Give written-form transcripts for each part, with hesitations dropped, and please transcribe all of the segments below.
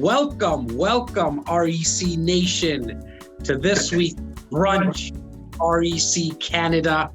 Welcome, REC Nation, to this week's Brunch, REC Canada.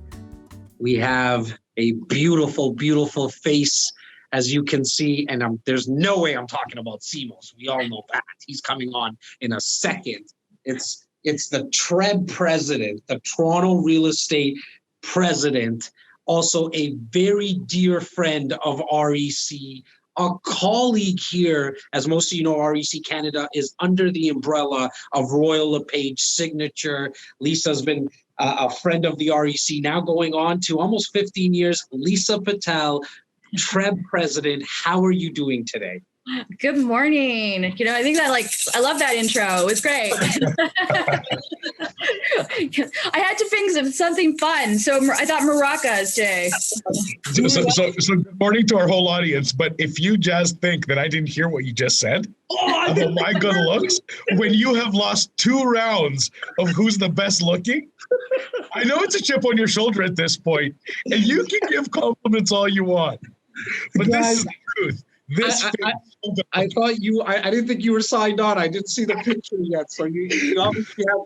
We have a beautiful, beautiful face, as you can see, and there's no way I'm talking about Simos. We all know that. He's coming on in a second. It's the TREB president, the Toronto real estate president, also a very dear friend of REC, a colleague here. As most of you know, REC Canada is under the umbrella of Royal LePage Signature. Lisa's been a friend of the REC, now going on to almost 15 years. Lisa Patel, TREB president, how are you doing today? Good morning. I think I love that intro. It was great. I had to think of something fun, so I thought maracas today. So good morning to our whole audience. But if you just think that I didn't hear what you just said about my good looks, when you have lost 2 rounds of who's the best looking, I know it's a chip on your shoulder at this point, and you can give compliments all you want. But this is the truth. I didn't think you were signed on. I didn't see the picture yet. So you obviously have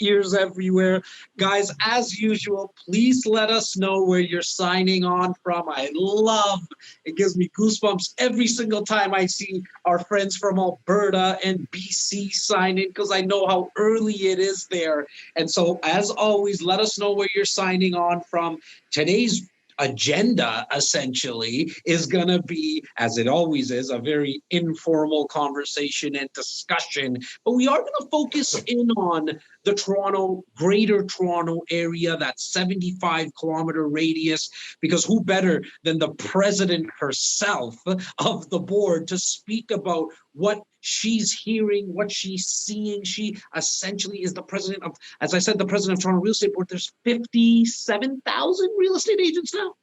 ears everywhere. Guys, as usual, please let us know where you're signing on from. It gives me goosebumps every single time I see our friends from Alberta and BC sign in, because I know how early it is there. And so, as always, let us know where you're signing on from. Today's agenda essentially is going to be, as it always is, a very informal conversation and discussion, but we are going to focus in on the greater Toronto area, that 75-kilometer radius, because who better than the president herself of the board to speak about what she's hearing, what she's seeing. She essentially is the president of, as I said, the president of Toronto Real Estate Board. There's 57,000 real estate agents now.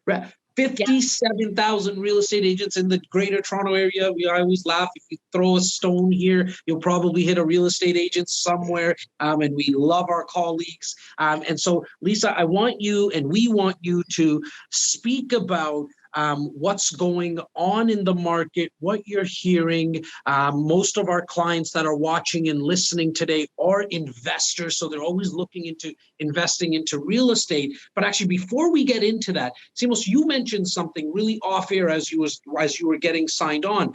Right. 57,000 real estate agents in the greater Toronto area. I always laugh. If you throw a stone here, you'll probably hit a real estate agent somewhere. And we love our colleagues. And so, Lisa, we want you to speak about what's going on in the market, what you're hearing. Most of our clients that are watching and listening today are investors, so they're always looking into investing into real estate. But actually, before we get into that, Simos, you mentioned something really off air as you were getting signed on.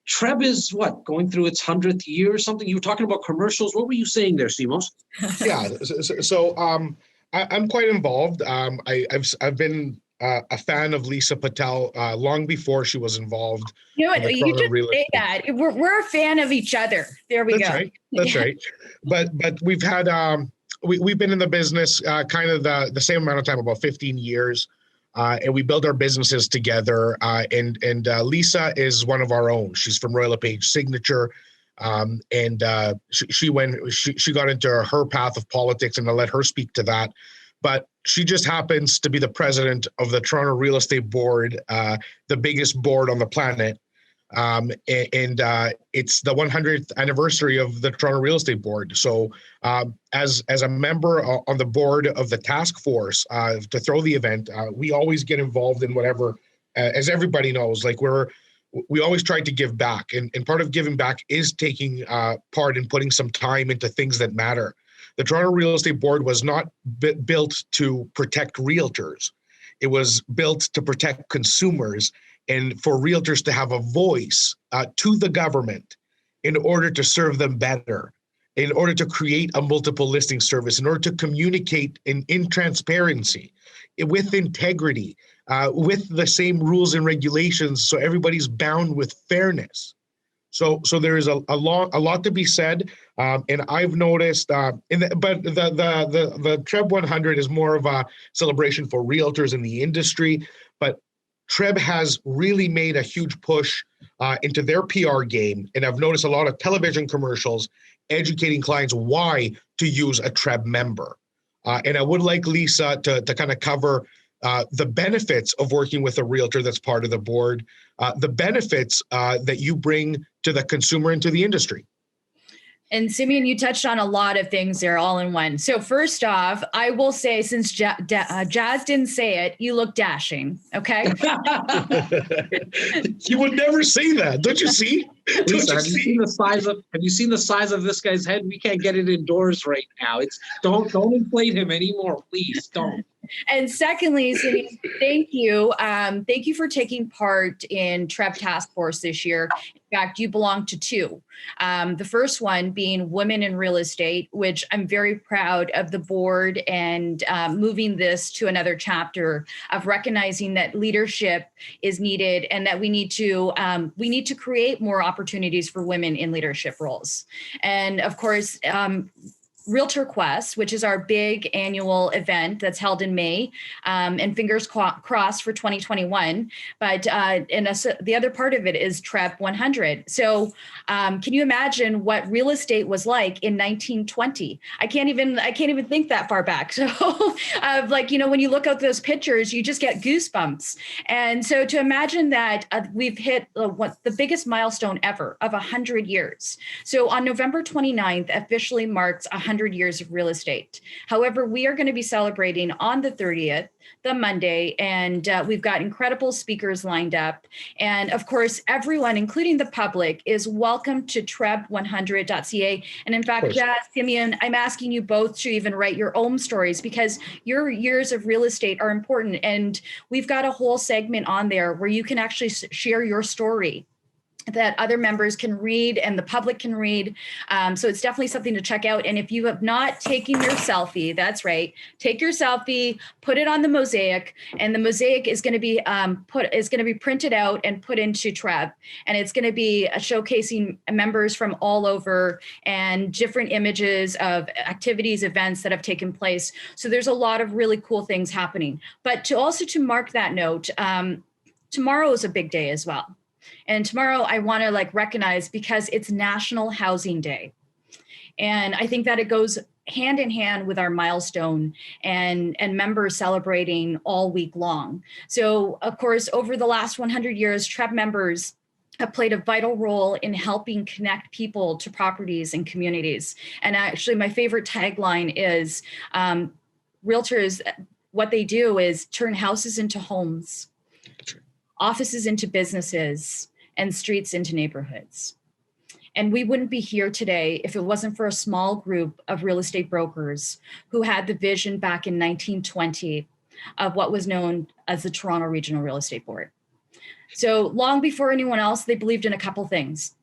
TREB is going through its 100th year or something? You were talking about commercials. What were you saying there, Simos? Yeah, so I'm quite involved. I've been a fan of Lisa Patel long before she was involved. You know what? You just say that. We're a fan of each other. There we go. Right. That's right. But we've had we've been in the business kind of the same amount of time, about 15 years, and we built our businesses together. And Lisa is one of our own. She's from Royal LePage Signature. And she got into her path of politics, and I'll let her speak to that. But she just happens to be the president of the Toronto Real Estate Board, the biggest board on the planet. And it's the 100th anniversary of the Toronto Real Estate Board. So as a member on the board of the task force to throw the event, we always get involved in whatever, as everybody knows, we always try to give back. And part of giving back is taking part in putting some time into things that matter. The Toronto Real Estate Board was not built to protect realtors. It was built to protect consumers and for realtors to have a voice to the government in order to serve them better, in order to create a multiple listing service, in order to communicate in transparency, with integrity, with the same rules and regulations, so everybody's bound with fairness. So there is a lot to be said, and I've noticed. But the TREB 100 is more of a celebration for realtors in the industry. But TREB has really made a huge push into their PR game, and I've noticed a lot of television commercials educating clients why to use a TREB member. And I would like Lisa to kind of cover the benefits of working with a realtor that's part of the board, the benefits that you bring to the consumer and to the industry. And Simeon, you touched on a lot of things there all in one. So first off, I will say, since Jas didn't say it, you look dashing. Okay. You would never say that. Don't you see? Lisa, have you seen the size of this guy's head? We can't get it indoors right now. Don't inflate him anymore, please. Don't. And secondly, Simeon, thank you. Thank you for taking part in TREB Task Force this year. In fact, you belong to two. The first one being Women in Real Estate, which I'm very proud of the board and moving this to another chapter of recognizing that leadership is needed and that we need to create more opportunities for women in leadership roles. And of course, Realtor Quest, which is our big annual event that's held in May, and fingers crossed for 2021. But the other part of it is TREB 100. So can you imagine what real estate was like in 1920? I can't even think that far back. So when you look at those pictures, you just get goosebumps. And so to imagine that we've hit the biggest milestone ever of 100 years. So on November 29th, officially marks 100 years of real estate. However, we are going to be celebrating on the 30th, the Monday, and we've got incredible speakers lined up. And of course, everyone, including the public, is welcome to TREB100.ca. And in fact, Jas, Simeon, I'm asking you both to even write your own stories because your years of real estate are important. And we've got a whole segment on there where you can actually share your story that other members can read and the public can read. So it's definitely something to check out. And if you have not taken your selfie, that's right, take your selfie, put it on the mosaic, and the mosaic is going to be printed out and put into TREB. And it's going to be showcasing members from all over and different images of activities, events that have taken place. So there's a lot of really cool things happening. But to mark that note, tomorrow is a big day as well. And tomorrow I want to recognize because it's National Housing Day. And I think that it goes hand in hand with our milestone and members celebrating all week long. So of course, over the last 100 years, TREB members have played a vital role in helping connect people to properties and communities. And actually my favorite tagline is realtors, what they do is turn houses into homes, offices into businesses, and streets into neighborhoods. And we wouldn't be here today if it wasn't for a small group of real estate brokers who had the vision back in 1920 of what was known as the Toronto Regional Real Estate Board. So long before anyone else, they believed in a couple things: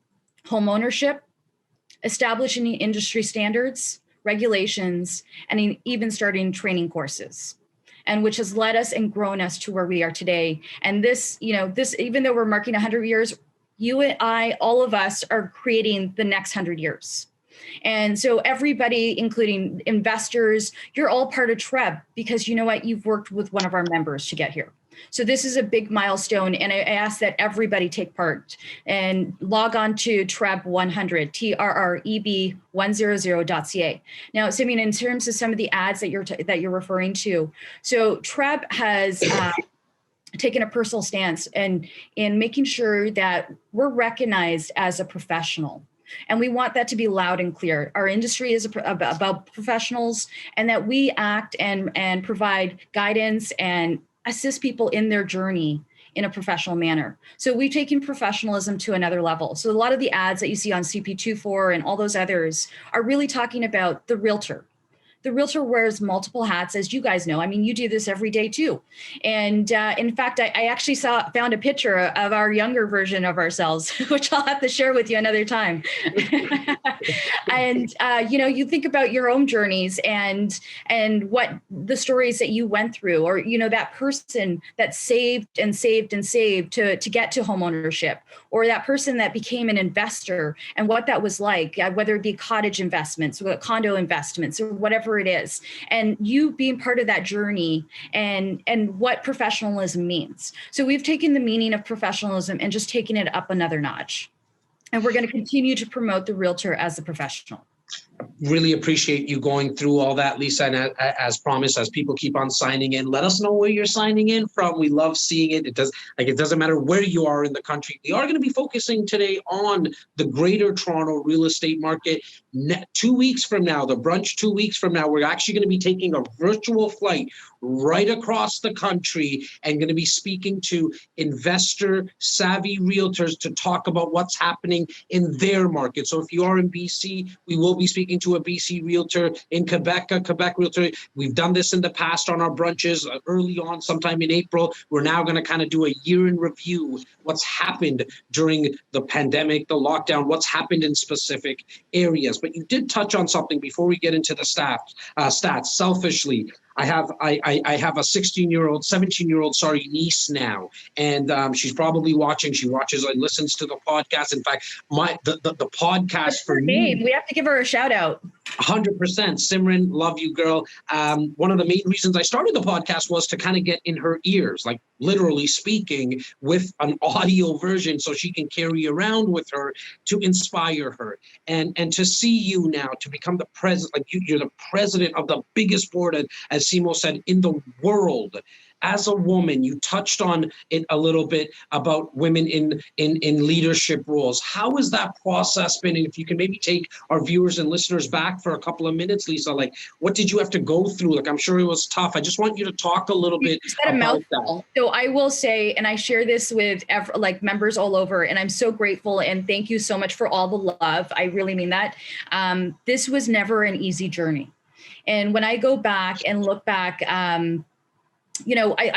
home ownership, establishing industry standards, regulations, and even starting training courses, and which has led us and grown us to where we are today. And this, even though we're marking 100 years, you and I, all of us are creating the next 100 years. And so everybody, including investors, you're all part of TREB because you know what, you've worked with one of our members to get here. So this is a big milestone, and I ask that everybody take part and log on to TREB 100, TRREB 100.ca. Now, Simeon, in terms of some of the ads that you're referring to, so TREB has taken a personal stance in making sure that we're recognized as a professional. And we want that to be loud and clear. Our industry is about professionals, and that we act and provide guidance and assist people in their journey in a professional manner. So we've taken professionalism to another level. So a lot of the ads that you see on CP24 and all those others are really talking about the realtor. The realtor wears multiple hats, as you guys know. I mean, you do this every day too. And in fact, I actually found a picture of our younger version of ourselves, which I'll have to share with you another time. And you think about your own journeys and what the stories that you went through, or that person that saved and saved and saved to get to homeownership, or that person that became an investor and what that was like, whether it be cottage investments or condo investments or whatever it is, and you being part of that journey and what professionalism means. So we've taken the meaning of professionalism and just taken it up another notch. And we're going to continue to promote the realtor as a professional. Really appreciate you going through all that, Lisa. And as promised, as people keep on signing in, let us know where you're signing in from. We love seeing it. It doesn't matter where you are in the country. We are going to be focusing today on the Greater Toronto real estate market. 2 weeks from now, the brunch 2 weeks from now, we're actually going to be taking a virtual flight right across the country and going to be speaking to investor savvy realtors to talk about what's happening in their market. So if you are in BC, we will be speaking to a BC realtor, in Quebec, a Quebec realtor. We've done this in the past on our brunches early on, sometime in April. We're now going to kind of do a year in review, what's happened during the pandemic, the lockdown, what's happened in specific areas. But you did touch on something before we get into the stats. Selfishly, I have a 17-year-old niece now, and she's probably watching. She watches and listens to the podcast. In fact, the podcast for me. We have to give her a shout out. 100%. Simran, love you, girl. One of the main reasons I started the podcast was to kind of get in her ears, like literally speaking with an audio version so she can carry around with her to inspire her. And to see you now, to become the president, like you're the president of the biggest board, as Simo said, in the world. As a woman, you touched on it a little bit about women in leadership roles. How has that process been? And if you can maybe take our viewers and listeners back for a couple of minutes, Lisa, like what did you have to go through? Like, I'm sure it was tough. I just want you to talk a little bit about that. So I will say, and I share this with members all over, and I'm so grateful and thank you so much for all the love. I really mean that. This was never an easy journey. And when I go back and look back, I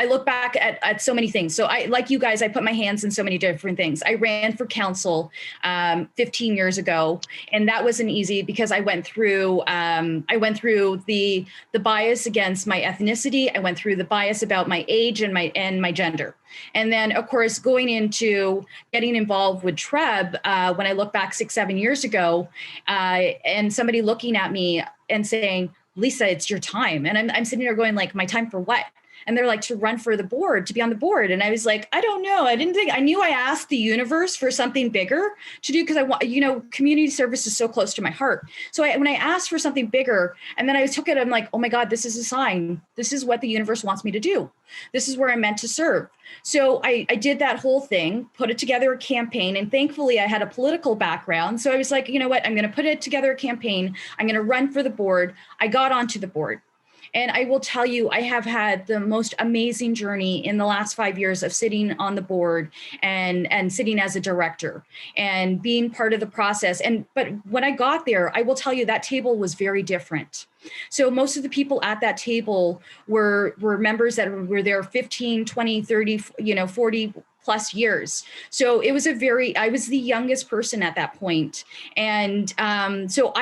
look back at so many things. So like you guys, I put my hands in so many different things. I ran for council 15 years ago, and that wasn't easy because I went through the bias against my ethnicity. I went through the bias about my age and my gender. And then, of course, going into getting involved with TREB, when I look back 6-7 years ago, and somebody looking at me and saying, Lisa, it's your time. And I'm sitting there going like, my time for what? And they're like, to run for the board, to be on the board. And I was like, I don't know. I knew I asked the universe for something bigger to do because I want, community service is so close to my heart. So when I asked for something bigger and then I took it, I'm like, oh my God, this is a sign. This is what the universe wants me to do. This is where I'm meant to serve. So I did that whole thing, put it together a campaign. And thankfully I had a political background. So I was like, you know what, I'm going to put it together a campaign. I'm going to run for the board. I got onto the board. And I will tell you, I have had the most amazing journey in the last 5 years of sitting on the board and sitting as a director and being part of the process. But when I got there, I will tell you that table was very different. So most of the people at that table were members that were there 15, 20, 30, 40 plus years. So it was I was the youngest person at that point. And so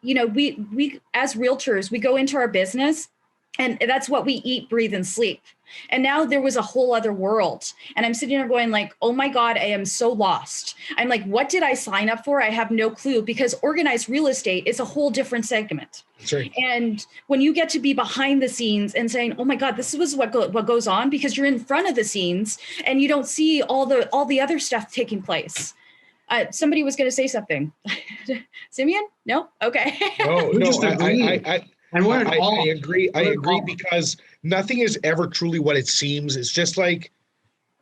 we as realtors, we go into our business and that's what we eat, breathe, and sleep. And now there was a whole other world. And I'm sitting there going like, oh my God, I am so lost. I'm like, what did I sign up for? I have no clue, because organized real estate is a whole different segment. That's right. And when you get to be behind the scenes and saying, oh my God, this is what goes on, because you're in front of the scenes and you don't see all the other stuff taking place. Somebody was going to say something. Simeon? No? Okay. No, I agree. I agree, because nothing is ever truly what it seems. It's just like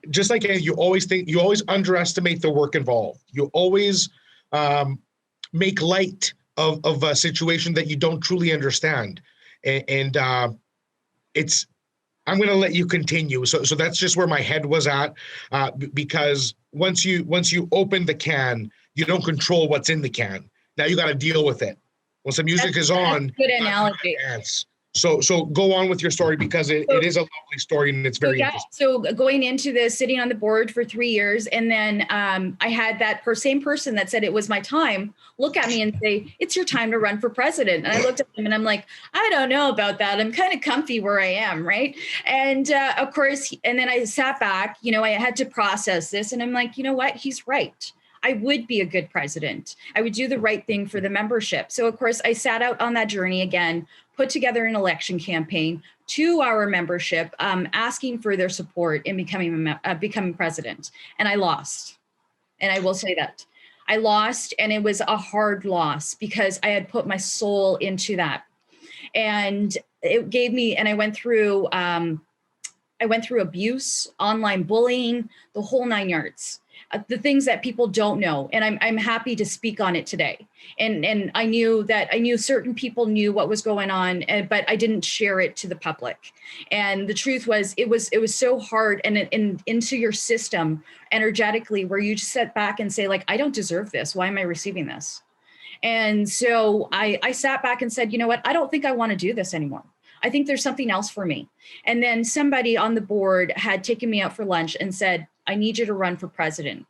you always underestimate the work involved. You always make light of a situation that you don't truly understand. And I'm going to let you continue. So that's just where my head was at, because once you open the can, you don't control what's in the can. Now you got to deal with it. Once the music is on, good analogy. So go on with your story, because it is a lovely story and it's very interesting. So going into this, sitting on the board for 3 years, and then I had that same person that said it was my time look at me and say, it's your time to run for president. And I looked at him and I'm like, I don't know about that. I'm kind of comfy where I am, right? And of course, and then I sat back, I had to process this, and I'm like, you know what? He's right. I would be a good president. I would do the right thing for the membership. So of course I sat out on that journey again, put together an election campaign to our membership, asking for their support in becoming president. And I lost. And I will say that. I lost, and it was a hard loss because I had put my soul into that. And it gave me, and I went through abuse, online bullying, the whole 9 yards. The things that people don't know, and I'm happy to speak on it today. And I knew certain people knew what was going on, but I didn't share it to the public. And the truth was, it was so hard, and into your system energetically, where you just sit back and say, like, I don't deserve this. Why am I receiving this? And so I sat back and said, you know what? I don't think I want to do this anymore. I think there's something else for me. And then somebody on the board had taken me out for lunch and said, I need you to run for president.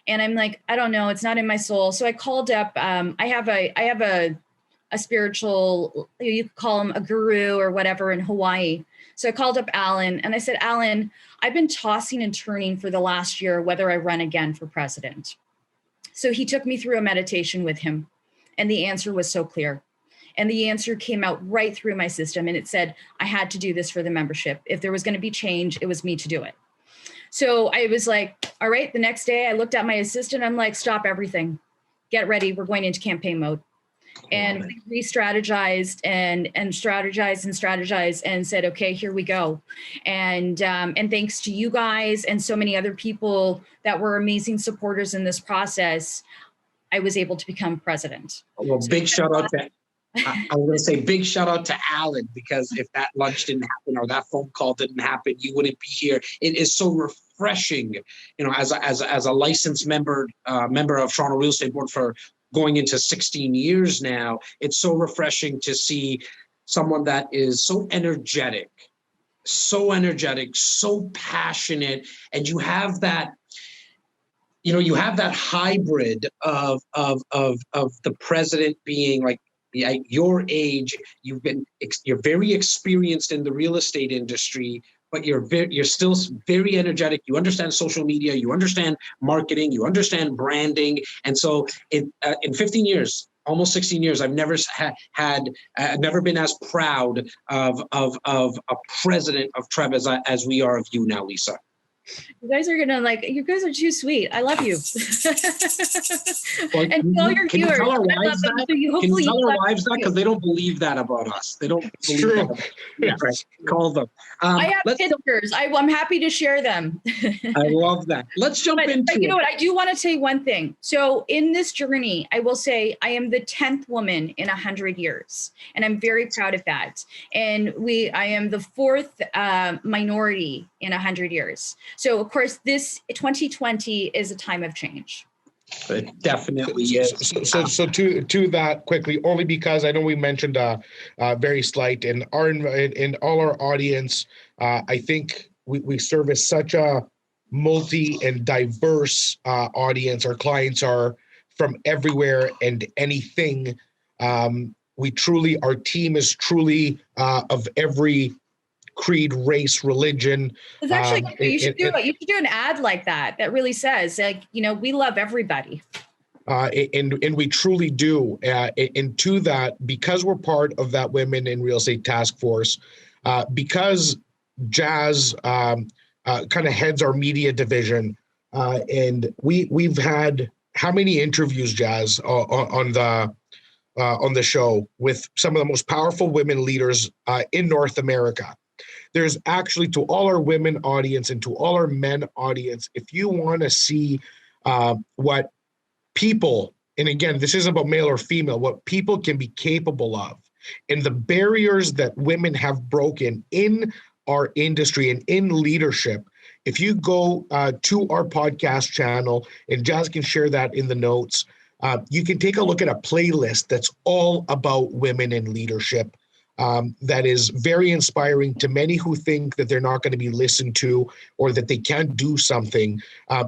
And I'm like, I don't know, it's not in my soul. So I called up, I have a spiritual, you could call him a guru or whatever in Hawaii. So I called up Alan and I said, Alan, I've been tossing and turning for the last year, whether I run again for president. So he took me through a meditation with him, and the answer was so clear. And the answer came out right through my system. And it said, I had to do this for the membership. If there was going to be change, it was me to do it. So I was like, all right, the next day I looked at my assistant. I'm like, stop everything. Get ready. We're going into campaign mode. And we re-strategized and strategized and said, okay, here we go. And thanks to you guys and so many other people that were amazing supporters in this process, I was able to become president. Well, so big shout out to, I was going to say big shout out to Alan, because if that lunch didn't happen or that phone call didn't happen, you wouldn't be here. It is so refreshing, you know, as a licensed member of Toronto Real Estate Board for going into 16 years now. It's so refreshing to see someone that is so energetic, so passionate, and you have that, you know, you have that hybrid of the president being like, at your age, you're very experienced in the real estate industry, but you're still very energetic. You understand social media, you understand marketing, you understand branding, and so in 15 years, almost 16 years, I've never never been as proud of a president of TREBB as we are of you now, Lisa. You guys are gonna like. You guys are too sweet. I love you. Well, and tell your viewers. Tell our I love wives them, that? so you hopefully Can you tell you our wives that, because they don't believe that about us. They don't believe true. that. Yeah, right. Call them. I have pictures. I'm happy to share them. I love that. Let's jump into but you know what? I do want to say one thing. So in this journey, I will say I am the 10th woman in 100 years, and I'm very proud of that. And I am the 4th minority in 100 years. So of course, this 2020 is a time of change. It definitely is. So to that quickly, only because I know we mentioned very slight in all our audience. I think we service such a multi and diverse audience. Our clients are from everywhere and anything. Our team is truly of every creed, race, religion. It's actually you should do an ad like that really says, like, you know, we love everybody. And we truly do. And to that, because we're part of that Women in Real Estate Task Force, because Jas kind of heads our media division, and we've had how many interviews, Jas, on the show with some of the most powerful women leaders in North America. There's actually, to all our women audience and to all our men audience, if you want to see what people, and again, this isn't about male or female, what people can be capable of, and the barriers that women have broken in our industry and in leadership. If you go to our podcast channel, and Jas can share that in the notes, you can take a look at a playlist that's all about women in leadership. That is very inspiring to many who think that they're not going to be listened to or that they can't do something.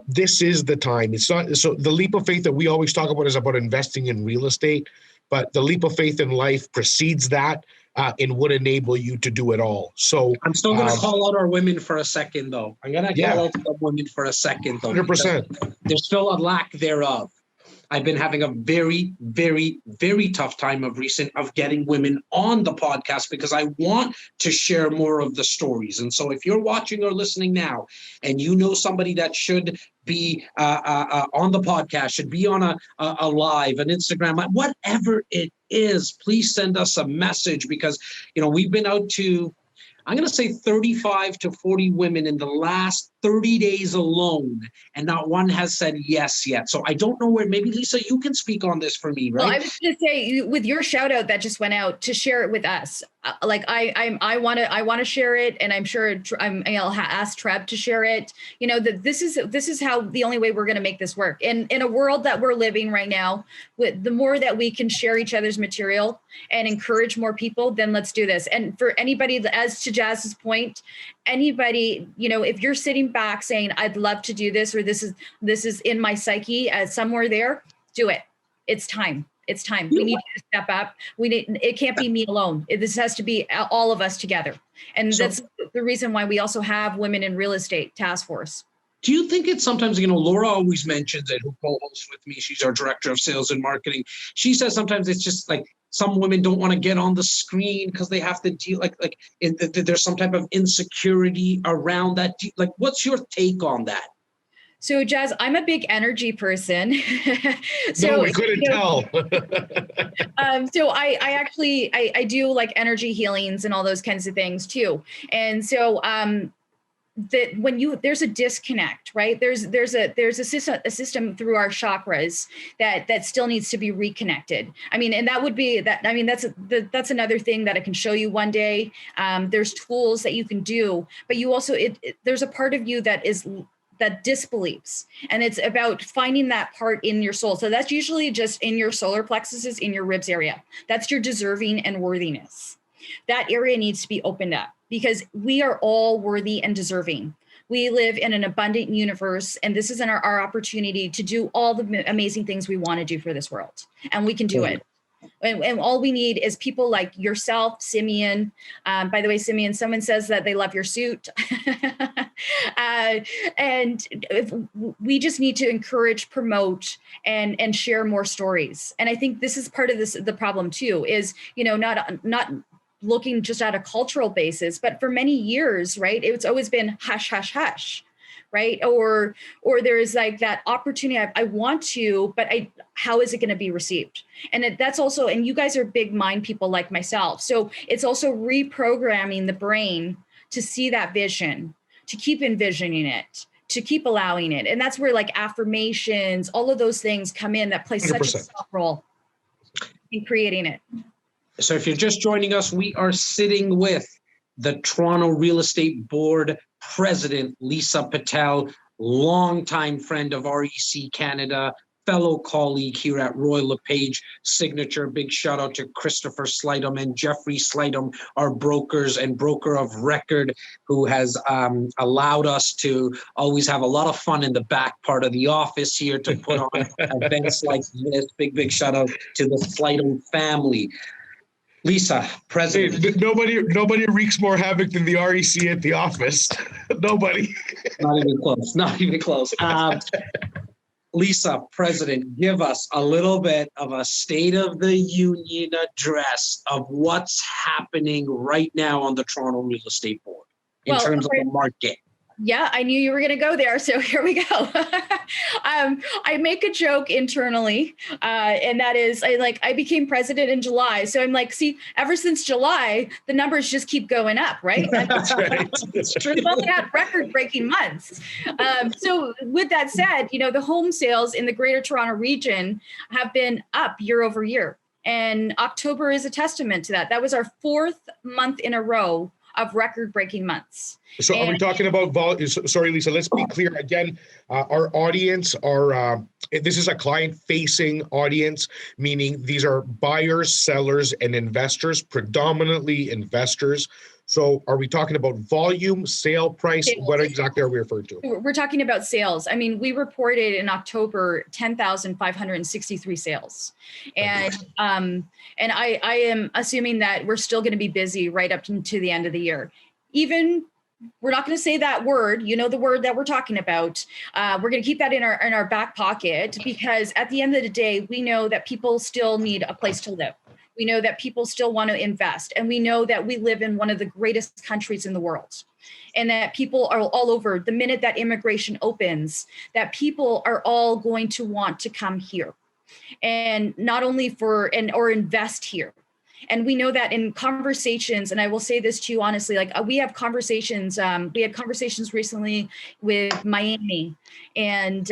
This is the time. It's not so. The leap of faith that we always talk about is about investing in real estate, but the leap of faith in life precedes that and would enable you to do it all. So I'm still going to call out our women for a second, though. I'm going to call out the women for a second, though. 100%. There's still a lack thereof. I've been having a very, very, very tough time of getting women on the podcast because I want to share more of the stories. And so if you're watching or listening now and you know somebody that should be on the podcast, should be on a live, an Instagram, whatever it is, please send us a message because, we've been out to, I'm going to say 35 to 40 women in the last 30 days alone, and not one has said yes yet. So I don't know where, maybe Lisa, you can speak on this for me, right? Well, I was going to say, with your shout out that just went out, to share it with us. I want to share it, and I'm sure I'll ask Treb to share it. That this is how the only way we're going to make this work. And in a world that we're living right now, with the more that we can share each other's material and encourage more people, then let's do this. And for anybody, as to Jas's point, anybody, if you're sitting back saying, I'd love to do this, or this is in my psyche somewhere there, do it. It's time. It's time. We need to step up. It can't be me alone. This has to be all of us together. And that's the reason why we also have Women in Real Estate Task Force. Do you think it's sometimes, Laura always mentions it, who co-hosts with me. She's our director of sales and marketing. She says sometimes it's just like some women don't want to get on the screen because they have to deal there's some type of insecurity around that. What's your take on that? So, Jas, I'm a big energy person. No, we couldn't tell. So I actually do like energy healings and all those kinds of things too. And so that when there's a disconnect, right? There's a system through our chakras that still needs to be reconnected. I mean, and that would be that. I mean, that's another thing that I can show you one day. There's tools that you can do, but you also there's a part of you that disbelieves. And it's about finding that part in your soul. So that's usually just in your solar plexuses, in your ribs area. That's your deserving and worthiness. That area needs to be opened up because we are all worthy and deserving. We live in an abundant universe, and this is our opportunity to do all the amazing things we want to do for this world. And we can do it. And all we need is people like yourself, Simeon. By the way, Simeon, someone says that they love your suit. And we just need to encourage, promote, and share more stories. And I think this is part of the problem too, is, not looking just at a cultural basis, but for many years, right? It's always been hush, hush, hush. Right. Or there's like that opportunity. I want to, but how is it going to be received? And that's also, and you guys are big mind people like myself. So it's also reprogramming the brain to see that vision, to keep envisioning it, to keep allowing it. And that's where like affirmations, all of those things come in that play 100%. Such a small role in creating it. So if you're just joining us, we are sitting with the Toronto Real Estate Board President, Lisa Patel, longtime friend of REC Canada, fellow colleague here at Royal LePage Signature. Big shout out to Christopher Slidham and Jeffrey Slidham, our brokers and broker of record, who has allowed us to always have a lot of fun in the back part of the office here to put on events like this. Big shout out to the Slidham family. Lisa, President. Hey, nobody wreaks more havoc than the REC at the office. Nobody. Not even close. Not even close. Lisa, President, give us a little bit of a State of the Union address of what's happening right now on the Toronto Real Estate Board in terms of the market. Yeah, I knew you were going to go there. So here we go. I make a joke internally, and that is I became president in July. So I'm like, see, ever since July, the numbers just keep going up, right? That's right. That's true. We've only had record-breaking months. So with that said, the home sales in the Greater Toronto region have been up year over year. And October is a testament to that. That was our 4th month in a row of record-breaking months. So are we talking about sorry, Lisa, let's be clear again. Our audience this is a client-facing audience, meaning these are buyers, sellers, and investors, predominantly investors. So are we talking about volume, sale price? What exactly are we referring to? We're talking about sales. I mean, we reported in October 10,563 sales. And I am assuming that we're still going to be busy right up to the end of the year. Even We're not going to say that word, you know, the word that we're talking about. We're going to keep that in our back pocket, because at the end of the day, we know that people still need a place to live. We know that people still want to invest, and we know that we live in one of the greatest countries in the world, and that people are all over. The minute that immigration opens, that people are all going to want to come here, and not only or invest here. And we know that in conversations, and I will say this to you honestly, like we have conversations, we had conversations recently with Miami and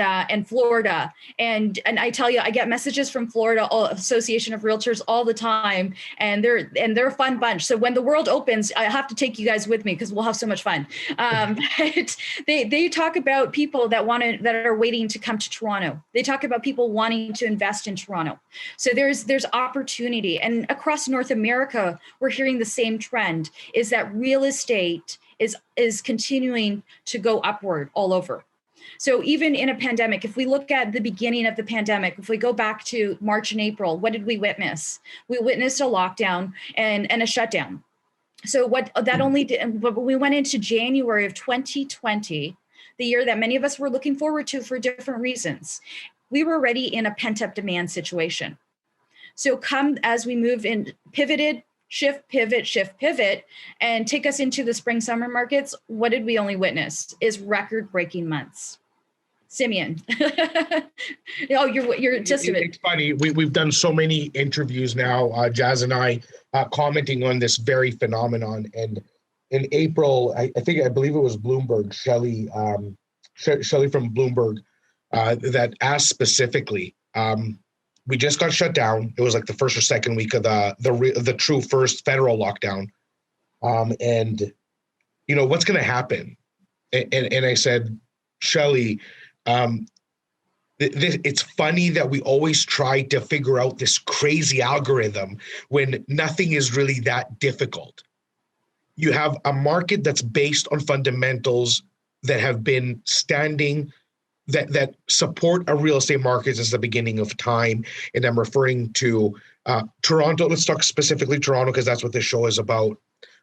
Florida. And I tell you, I get messages from Florida Association of Realtors all the time, and they're a fun bunch. So when the world opens, I have to take you guys with me, because we'll have so much fun. But they talk about people that are waiting to come to Toronto. They talk about people wanting to invest in Toronto. So there's opportunity. And across North America, we're hearing the same trend, is that real estate is continuing to go upward all over. So even in a pandemic, if we look at the beginning of the pandemic, if we go back to March and April, what did we witness? We witnessed a lockdown and a shutdown. So what that only did, but we went into January of 2020, the year that many of us were looking forward to for different reasons. We were already in a pent-up demand situation. So come as we move in, pivoted, shift, pivot, and take us into the spring, summer markets, what did we only witness? Is record-breaking months. Simeon. Oh, you're just a bit. It's funny. We've done so many interviews now, Jas and I, commenting on this very phenomenon. And in April, I believe it was Bloomberg, Shelley from Bloomberg, that asked specifically. We just got shut down. It was like the first or second week of the true first federal lockdown. And, you know, what's going to happen? And I said, Shelley, it's funny that we always try to figure out this crazy algorithm when nothing is really that difficult. You have a market that's based on fundamentals that have been standing, that support a real estate market since the beginning of time. And I'm referring to Toronto. Let's talk specifically Toronto, because that's what this show is about.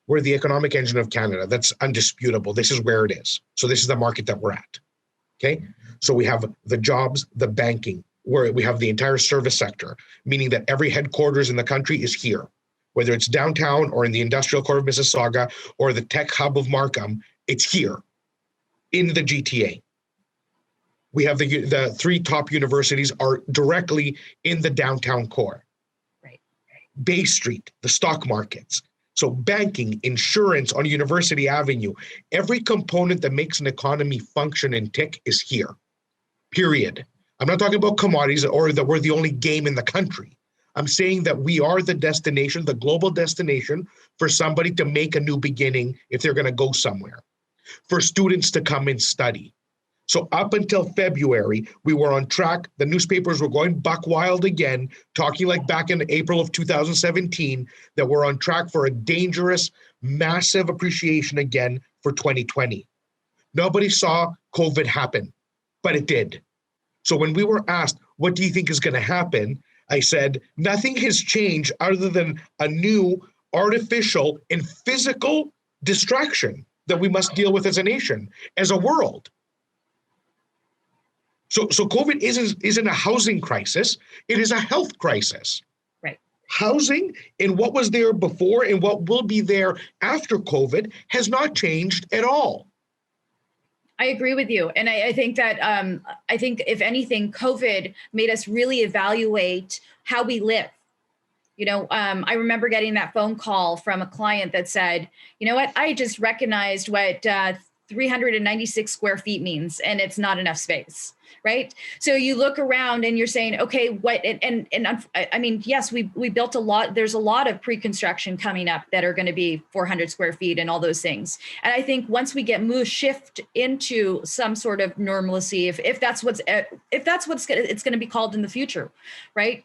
We're the economic engine of Canada. That's undisputable. This is where it is. So this is the market that we're at. Okay. So we have the jobs, the banking, where we have the entire service sector, meaning that every headquarters in the country is here, whether it's downtown or in the industrial core of Mississauga or the tech hub of Markham, it's here in the GTA. We have the three top universities are directly in the downtown core. Right. Bay Street, the stock markets. So banking, insurance on University Avenue, every component that makes an economy function and tick is here, period. I'm not talking about commodities or that we're the only game in the country. I'm saying that we are the destination, the global destination for somebody to make a new beginning if they're going to go somewhere, for students to come and study. So up until February, we were on track. The newspapers were going buck wild again, talking like back in April of 2017, that we're on track for a dangerous, massive appreciation again for 2020. Nobody saw COVID happen, but it did. So when we were asked, what do you think is going to happen? I said, nothing has changed other than a new artificial and physical distraction that we must deal with as a nation, as a world. So COVID isn't a housing crisis, it is a health crisis. Right. Housing and what was there before and what will be there after COVID has not changed at all. I agree with you. And I think that, I think if anything, COVID made us really evaluate how we live. You know, I remember getting that phone call from a client that said, you know what, I just recognized what 396 square feet means, and it's not enough space. Right. So you look around and you're saying, OK, what and I mean, yes, we built a lot. There's a lot of pre-construction coming up that are going to be 400 square feet and all those things. And I think once we get shift into some sort of normalcy, if that's what's it's going to be called in the future. Right.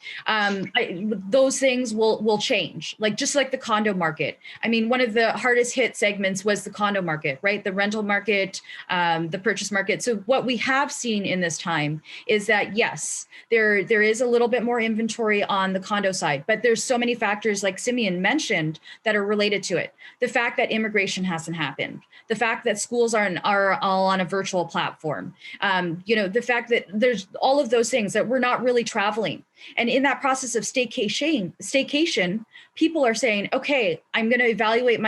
Those things will change, just like the condo market. I mean, one of the hardest hit segments was the condo market. Right. The rental market, the purchase market. So what we have seen in this time is that, yes, there is a little bit more inventory on the condo side, but there's so many factors, like Simeon mentioned, that are related to it. The fact that immigration hasn't happened, the fact that schools are all on a virtual platform, the fact that there's all of those things, that we're not really traveling. And in that process of staycation, people are saying, okay, I'm going to evaluate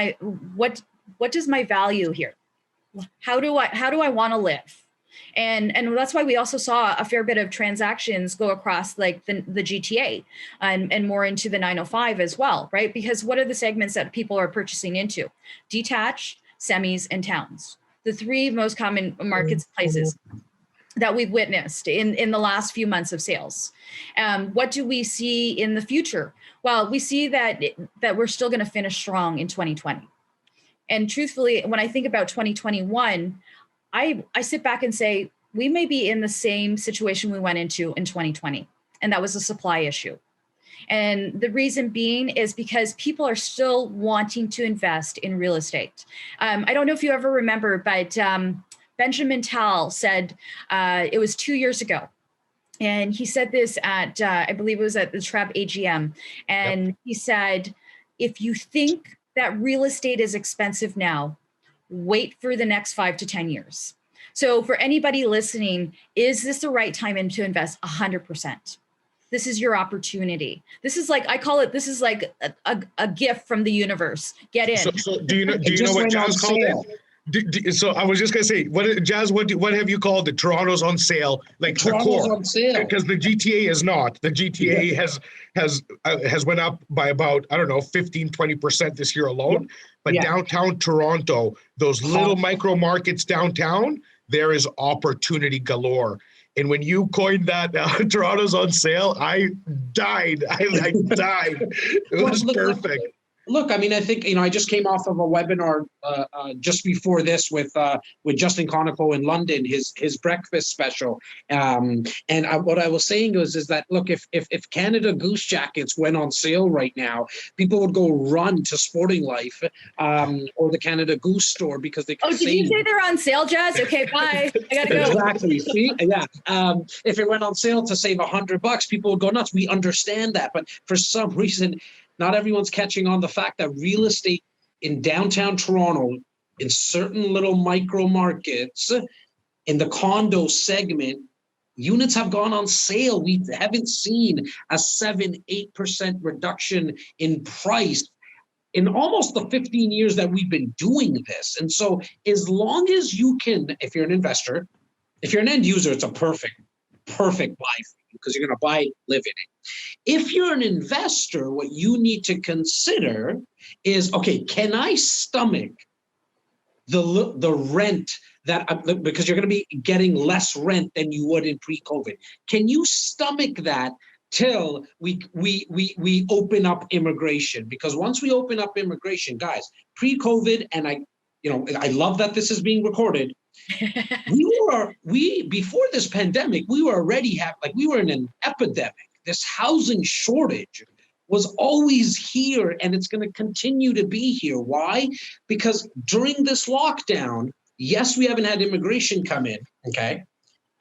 what does my value here? How do I want to live? And that's why we also saw a fair bit of transactions go across like the GTA and more into the 905 as well, right? Because what are the segments that people are purchasing into? Detached, semis, and towns. The three most common marketplaces that we've witnessed in the last few months of sales. What do we see in the future? Well, we see that we're still going to finish strong in 2020. And truthfully, when I think about 2021, I sit back and say, we may be in the same situation we went into in 2020, and that was a supply issue. And the reason being is because people are still wanting to invest in real estate. I don't know if you ever remember, but Benjamin Tal said, it was 2 years ago, and he said this at, I believe it was at the TREB AGM, and yep. He said, if you think that real estate is expensive now, wait for the next 5 to 10 years. So for anybody listening, is this the right time to invest? 100%. This is your opportunity. This is like, I call it, this is like a gift from the universe. Get in. So do you know what Jas called it? So I was just gonna say, Jas, what have you called it? Toronto's on sale, like Toronto's on sale, because the GTA is not. The GTA has went up by about 15-20% this year alone. But downtown Toronto, those little micro markets downtown, there is opportunity galore. And when you coined that Toronto's on sale, I died. I died. It was perfect. Look, I mean, I think, I just came off of a webinar just before this with Justin Conoco in London, his breakfast special. What I was saying is that, look, if Canada Goose jackets went on sale right now, people would go run to Sporting Life or the Canada Goose store because they could did you say they're on sale, Jas? Okay, bye. I gotta go. Exactly. See? Yeah. If it went on sale to save $100, people would go nuts. We understand that. But for some reason, not everyone's catching on the fact that real estate in downtown Toronto, in certain little micro markets, in the condo segment, units have gone on sale. We haven't seen a 7-8% reduction in price in almost the 15 years that we've been doing this. And so as long as you can, if you're an investor, if you're an end user, it's a perfect buy for you because you're going to buy it, live in it. If you're an investor, what you need to consider is, okay, can I stomach the rent because you're going to be getting less rent than you would in pre-COVID? Can you stomach that till we open up immigration? Because once we open up immigration, guys, pre-COVID, and I love that this is being recorded. Before this pandemic, we were already we were in an epidemic. This housing shortage was always here, and it's going to continue to be here. Why? Because during this lockdown, yes, we haven't had immigration come in, okay?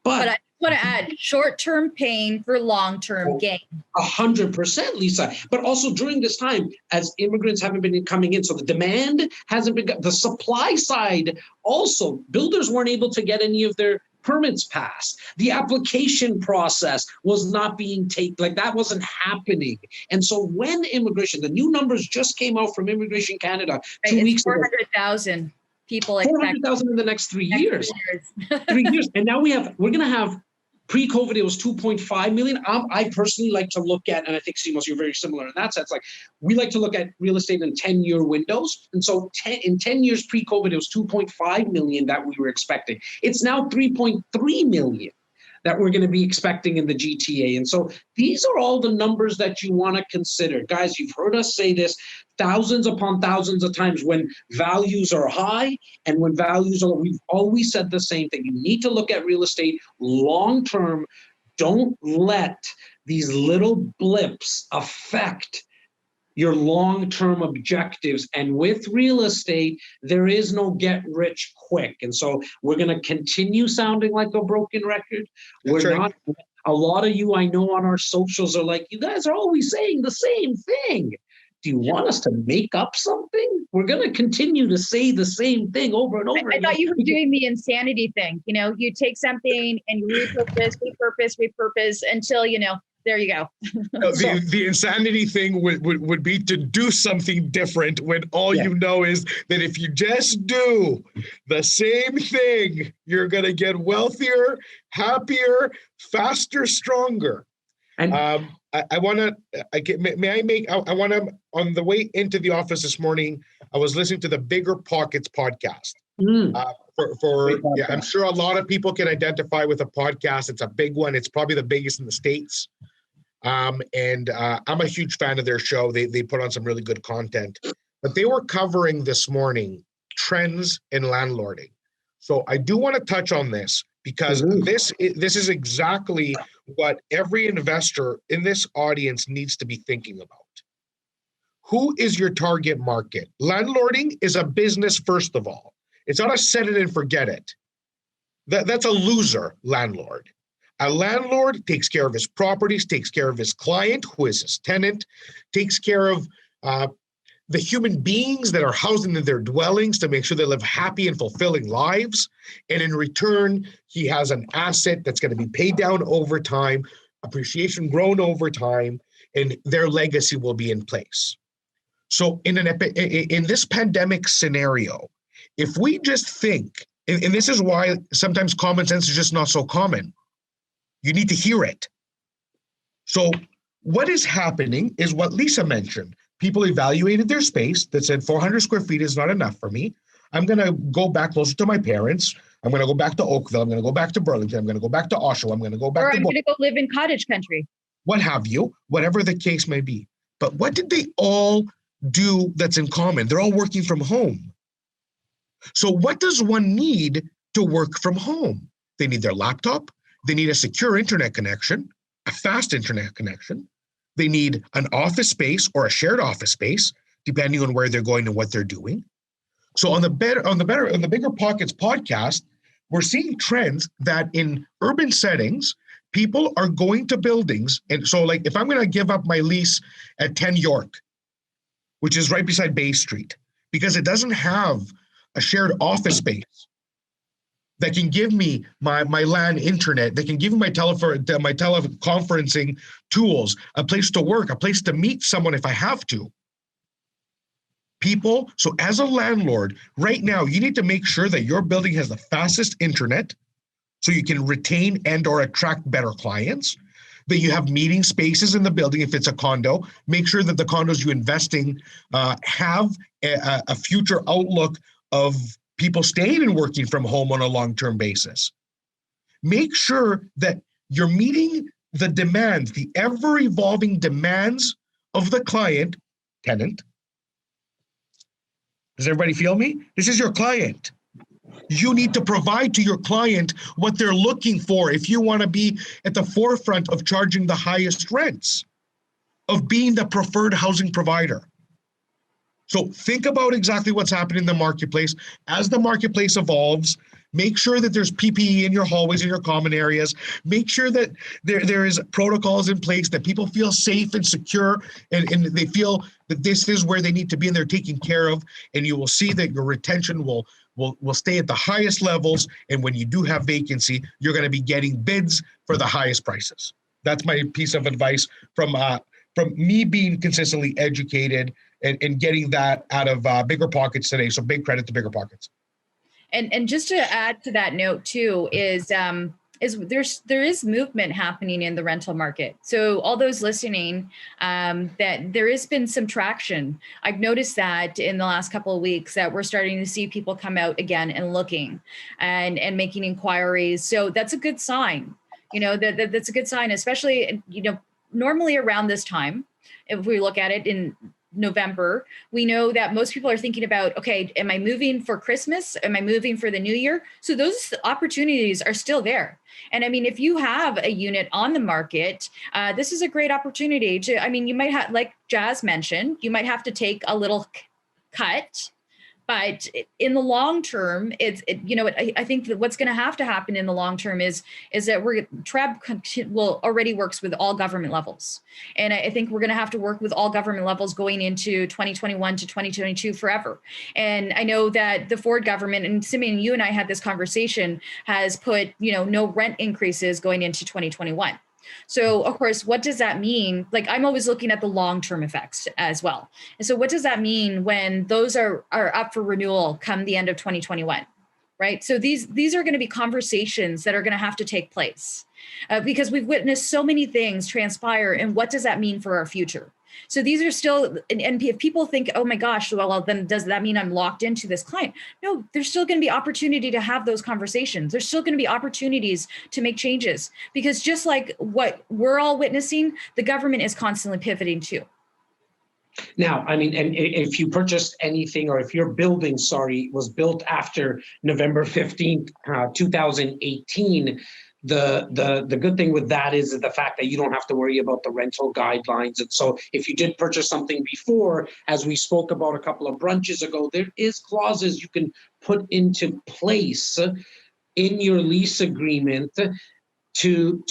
But I want to add short-term pain for long-term gain. 100%, Lisa. But also during this time, as immigrants haven't been coming in, so the demand hasn't been, the supply side also, builders weren't able to get any of their permits passed. The application process was not being taken, that wasn't happening. And so when immigration, the new numbers just came out from Immigration Canada 2 weeks ago. 400,000 people. 400,000 in the next 3 years. 3 years. And now we're going to have, pre-COVID, it was 2.5 million. I personally like to look at, and I think, Simos, you're very similar in that sense. We like to look at real estate in 10-year windows. And so in 10 years pre-COVID, it was 2.5 million that we were expecting. It's now 3.3 million that we're going to be expecting in the GTA. And so these are all the numbers that you want to consider. Guys, you've heard us say this thousands upon thousands of times. When values are high and when values are, we've always said the same thing. You need to look at real estate long-term. Don't let these little blips affect your long-term objectives. And with real estate, there is no get rich quick. And so we're going to continue sounding like a broken record. That's We're right. not. A lot of you I know on our socials are like, you guys are always saying the same thing. Do you want us to make up something? We're going to continue to say the same thing over and over I again. thought you were doing the insanity thing. You take something and you repurpose until, there you go. No, the insanity thing would be to do something different when all you know is that if you just do the same thing, you're going to get wealthier, happier, faster, stronger. And I want to, on the way into the office this morning, I was listening to the Bigger Pockets podcast. I'm sure a lot of people can identify with a podcast. It's a big one. It's probably the biggest in the States. I'm a huge fan of their show. They put on some really good content, but they were covering this morning trends in landlording. So I do want to touch on this because this is exactly what every investor in this audience needs to be thinking about. Who is your target market? Landlording is a business, first of all. It's not a set it and forget it. That's a loser landlord. A landlord takes care of his properties, takes care of his client, who is his tenant, takes care of the human beings that are housed in their dwellings to make sure they live happy and fulfilling lives. And in return, he has an asset that's going to be paid down over time, appreciation grown over time, and their legacy will be in place. So in this pandemic scenario, if we just think, and this is why sometimes common sense is just not so common, you need to hear it. So what is happening is what Lisa mentioned. People evaluated their space that said 400 square feet is not enough for me. I'm going to go back closer to my parents. I'm going to go back to Oakville. I'm going to go back to Burlington. I'm going to go back to Oshawa. I'm going to go back I'm going to go live in cottage country. What have you, whatever the case may be. But what did they all do that's in common? They're all working from home. So what does one need to work from home? They need their laptop. They need a secure internet connection, a fast internet connection. They need an office space or a shared office space, depending on where they're going and what they're doing. So on the Bigger Pockets podcast, we're seeing trends that in urban settings, people are going to buildings. And so like if I'm going to give up my lease at 10 York, which is right beside Bay Street, because it doesn't have a shared office space that can give me my LAN internet, that can give me my teleconferencing tools, a place to work, a place to meet someone if I have to. People, so as a landlord, right now, you need to make sure that your building has the fastest internet so you can retain and or attract better clients, that you have meeting spaces in the building if it's a condo. Make sure that the condos you're investing have a future outlook of people staying and working from home on a long-term basis. Make sure that you're meeting the demands, the ever-evolving demands of the tenant. Does everybody feel me? This is your client. You need to provide to your client what they're looking for if you want to be at the forefront of charging the highest rents, of being the preferred housing provider. So think about exactly what's happening in the marketplace. As the marketplace evolves, make sure that there's PPE in your hallways and your common areas. Make sure that there is protocols in place, that people feel safe and secure and they feel that this is where they need to be and they're taken care of. And you will see that your retention will stay at the highest levels. And when you do have vacancy, you're going to be getting bids for the highest prices. That's my piece of advice from me being consistently educated and getting that out of Bigger Pockets today. So big credit to Bigger Pockets. And just to add to that note too is there is movement happening in the rental market. So all those listening, that there has been some traction. I've noticed that in the last couple of weeks that we're starting to see people come out again and looking and making inquiries. So that's a good sign. That's a good sign, especially, normally around this time, if we look at it in November, we know that most people are thinking about, okay, am I moving for Christmas? Am I moving for the new year? So those opportunities are still there. And I mean, if you have a unit on the market, this is a great opportunity to, I mean, you might have, like Jas mentioned, you might have to take a little cut. But in the long term, I think that what's going to happen in the long term is that TREB will already works with all government levels. And I think we're going to have to work with all government levels going into 2021 to 2022 forever. And I know that the Ford government, and Simeon, you and I had this conversation, has put, no rent increases going into 2021. So of course, what does that mean? Like, I'm always looking at the long-term effects as well. And so what does that mean when those are up for renewal come the end of 2021, right? So these are going to be conversations that are going to have to take place because we've witnessed so many things transpire. And what does that mean for our future? So these are still, and if people think, oh my gosh, well, then does that mean I'm locked into this client? No, there's still going to be opportunity to have those conversations. There's still going to be opportunities to make changes because just like what we're all witnessing, the government is constantly pivoting too. Now, I mean, and if you purchased anything or if your building, was built after November 15th, 2018, the good thing with that is the fact that you don't have to worry about the rental guidelines. And so if you did purchase something before, as we spoke about a couple of brunches ago, there is clauses you can put into place in your lease agreement to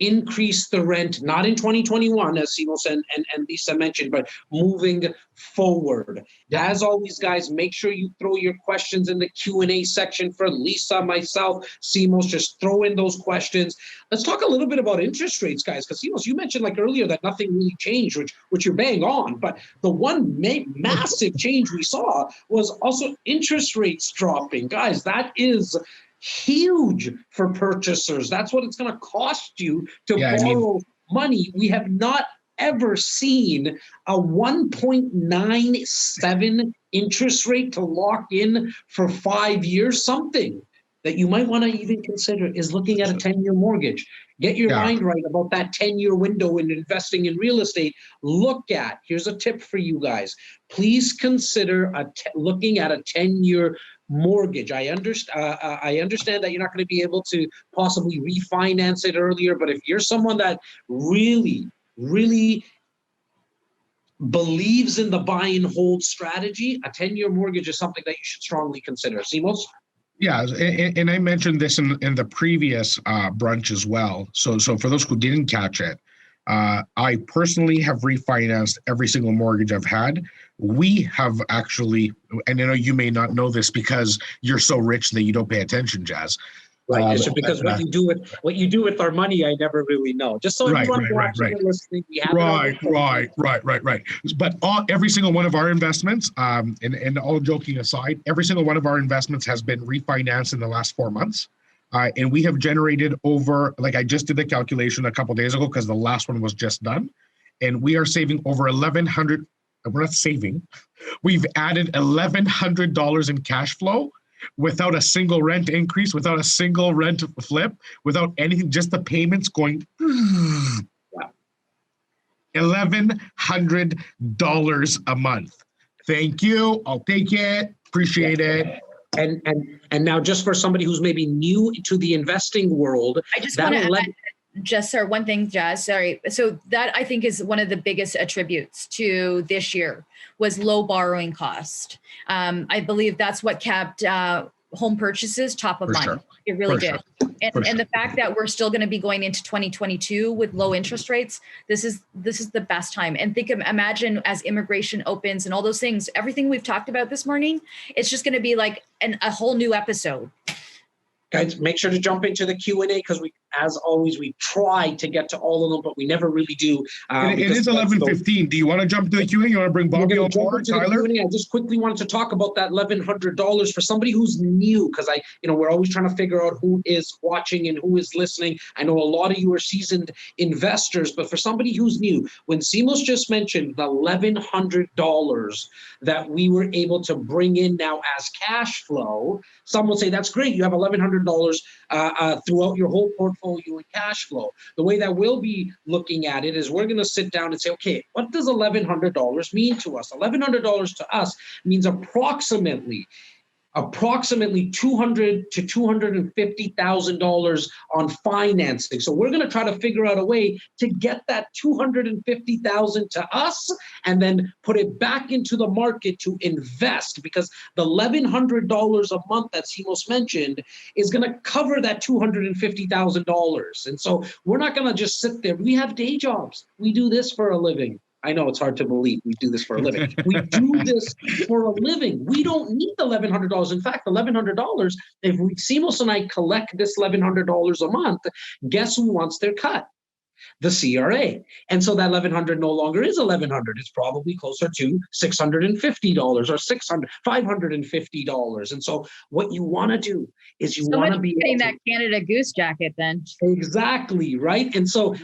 increase the rent, not in 2021, as Simos and Lisa mentioned, but moving forward. As always, guys, make sure you throw your questions in the Q&A section for Lisa, myself, Simos. Just throw in those questions. Let's talk a little bit about interest rates, guys, because Simos, you mentioned like earlier that nothing really changed, which you're bang on. But the one massive change we saw was also interest rates dropping. Guys, that is huge for purchasers. That's what it's going to cost you to borrow money. We have not ever seen a 1.97 interest rate to lock in for 5 years. Something that you might want to even consider is looking at a 10-year mortgage. Get your mind right about that 10-year window in investing in real estate. Here's a tip for you guys. Please consider looking at a 10-year mortgage. I understand that you're not going to be able to possibly refinance it earlier, but if you're someone that really believes in the buy and hold strategy, a 10-year mortgage is something that you should strongly consider. Simos? Yeah, and I mentioned this in the previous brunch as well. So for those who didn't catch it, I personally have refinanced every single mortgage I've had. We have actually, and I know you may not know this because you're so rich that you don't pay attention, Jas. Right, it's because what you do with our money, I never really know. Just so everyone watching and listening, we have right. But every single one of our investments, and all joking aside, every single one of our investments has been refinanced in the last 4 months. And we have generated over, like I just did the calculation a couple of days ago because the last one was just done, and we are saving over $1,100. We're not saving. We've added $1,100 in cash flow without a single rent increase, without a single rent flip, without anything, just the payments going. $1,100 a month. Thank you. I'll take it. Appreciate it. And now, just for somebody who's maybe new to the investing world, I just want to add just one thing, Jas. Sorry. So that I think is one of the biggest attributes to this year was low borrowing cost. I believe that's what kept home purchases top of mind. Sure. It really did. And the fact that we're still going to be going into 2022 with low interest rates, this is the best time. And imagine as immigration opens and all those things, everything we've talked about this morning, it's just going to be like a whole new episode. Guys, make sure to jump into the Q&A because as always, we try to get to all of them, but we never really do. It is 11:15. Do you want to jump to the Q&A? You want to bring Bobby on board, Tyler? I just quickly wanted to talk about that $1,100 for somebody who's new, because we're always trying to figure out who is watching and who is listening. I know a lot of you are seasoned investors, but for somebody who's new, when Simos just mentioned the $1,100 that we were able to bring in now as cash flow, some will say that's great. You have $1,100 throughout your whole portfolio. portfolio and cash flow. The way that we'll be looking at it is we're going to sit down and say, okay, what does $1,100 mean to us? $1,100 to us means approximately $200,000 to $250,000 on financing. So we're going to try to figure out a way to get that $250,000 to us and then put it back into the market to invest, because the $1,100 a month that Simos mentioned is going to cover that $250,000. And so we're not going to just sit there. We have day jobs. We do this for a living. I know it's hard to believe we do this for a living. We do this for a living. We don't need the $1,100. In fact, $1,100, if Simos and I collect this $1,100 a month, guess who wants their cut? The CRA. And so that $1,100 no longer is $1,100. It's probably closer to $650 or $550. And so what you want to do is you want to be getting that Canada Goose jacket then. Exactly, right? And so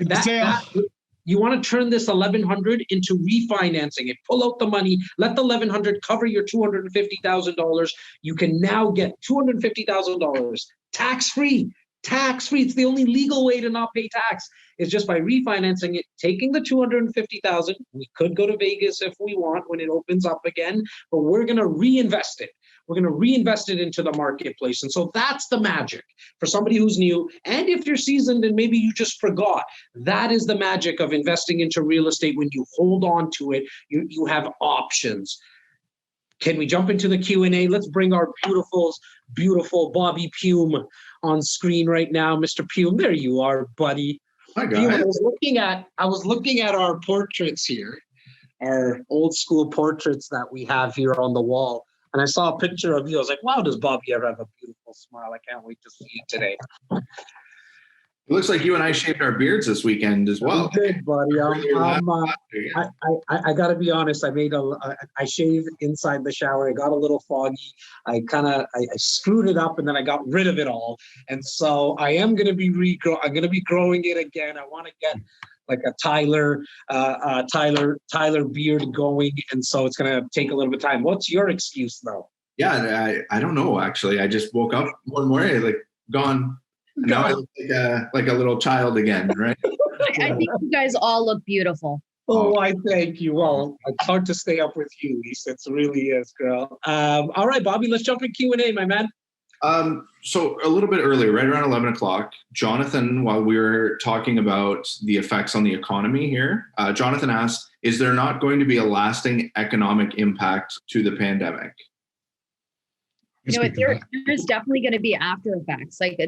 you want to turn this $1,100 into refinancing it. Pull out the money, let the $1,100 cover your $250,000. You can now get $250,000 tax-free. Tax-free. It's the only legal way to not pay tax. Is just by refinancing it, taking the $250,000. We could go to Vegas if we want when it opens up again, but we're going to reinvest it. We're going to reinvest it into the marketplace. And so that's the magic for somebody who's new. And if you're seasoned and maybe you just forgot, that is the magic of investing into real estate. When you hold on to it, you have options. Can we jump into the Q&A? Let's bring our beautiful Bobby Puim on screen right now. Mr. Puim, there you are, buddy. Hi, guys. Puim, I was looking at our portraits here, our old school portraits that we have here on the wall. And I saw a picture of you. I was like, wow, does Bobby ever have a beautiful smile? I can't wait to see it today. It looks like you and I shaved our beards this weekend as well. We did, buddy. I got to be honest. I shaved inside the shower. It got a little foggy. I screwed it up and then I got rid of it all. And so I am going to be I'm going to be growing it again. I want to get like a Tyler beard going. And so it's going to take a little bit of time. What's your excuse though? Yeah, I don't know, actually. I just woke up one morning, gone. Now I look like a little child again, right? I think you guys all look beautiful. Oh, I thank you. Well, it's hard to stay up with you, Lisa. It really is, girl. All right, Bobby, let's jump in Q&A, my man. So a little bit earlier, right around 11 o'clock, Jonathan, while we were talking about the effects on the economy here, Jonathan asked, is there not going to be a lasting economic impact to the pandemic? You know, there's definitely going to be after effects. Like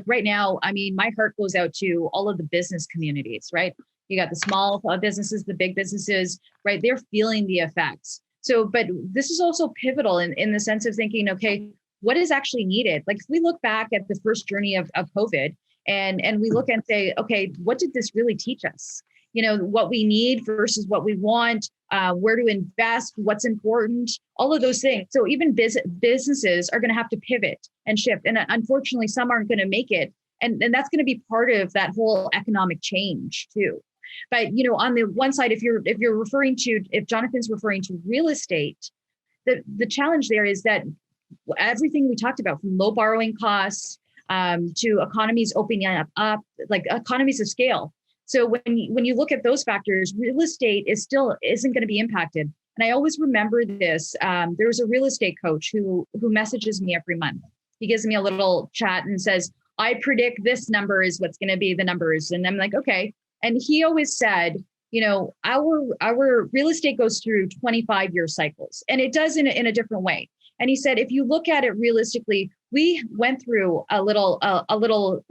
right now, I mean, my heart goes out to all of the business communities, right? You got the small businesses, the big businesses, right? They're feeling the effects. So, but this is also pivotal in the sense of thinking, okay, what is actually needed? Like if we look back at the first journey of COVID and we look and say, okay, what did this really teach us? You know, what we need versus what we want, where to invest, what's important, all of those things. So even businesses are going to have to pivot and shift. And unfortunately, some aren't going to make it. And that's going to be part of that whole economic change too. But, you know, on the one side, if Jonathan's referring to real estate, the challenge there is that everything we talked about, from low borrowing costs to economies opening up, like economies of scale. So when you look at those factors, real estate isn't going to be impacted. And I always remember this. There's a real estate coach who messages me every month. He gives me a little chat and says, I predict this number is what's going to be the numbers. And I'm like, okay. And he always said, you know, our real estate goes through 25-year cycles, and it does in a different way. And he said, if you look at it realistically, we went through a little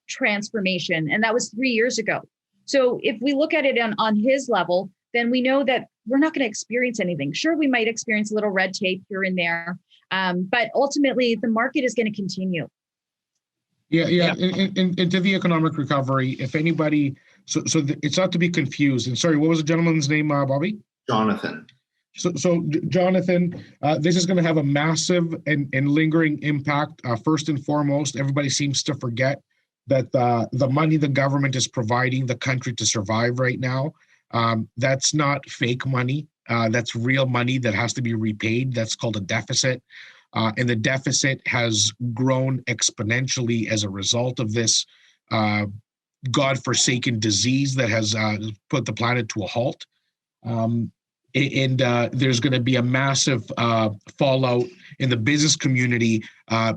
transformation, and that was 3 years ago. So if we look at it on his level, then we know that we're not going to experience anything. Sure, we might experience a little red tape here and there, but ultimately the market is going to continue. Yeah. Into the economic recovery, if anybody, it's not to be confused. And sorry, what was the gentleman's name, Bobby? Jonathan. So Jonathan, this is going to have a massive and lingering impact. First and foremost, everybody seems to forget that the money the government is providing the country to survive right now, that's not fake money. That's real money that has to be repaid. That's called a deficit. And the deficit has grown exponentially as a result of this godforsaken disease that has put the planet to a halt. And there's going to be a massive fallout in the business community.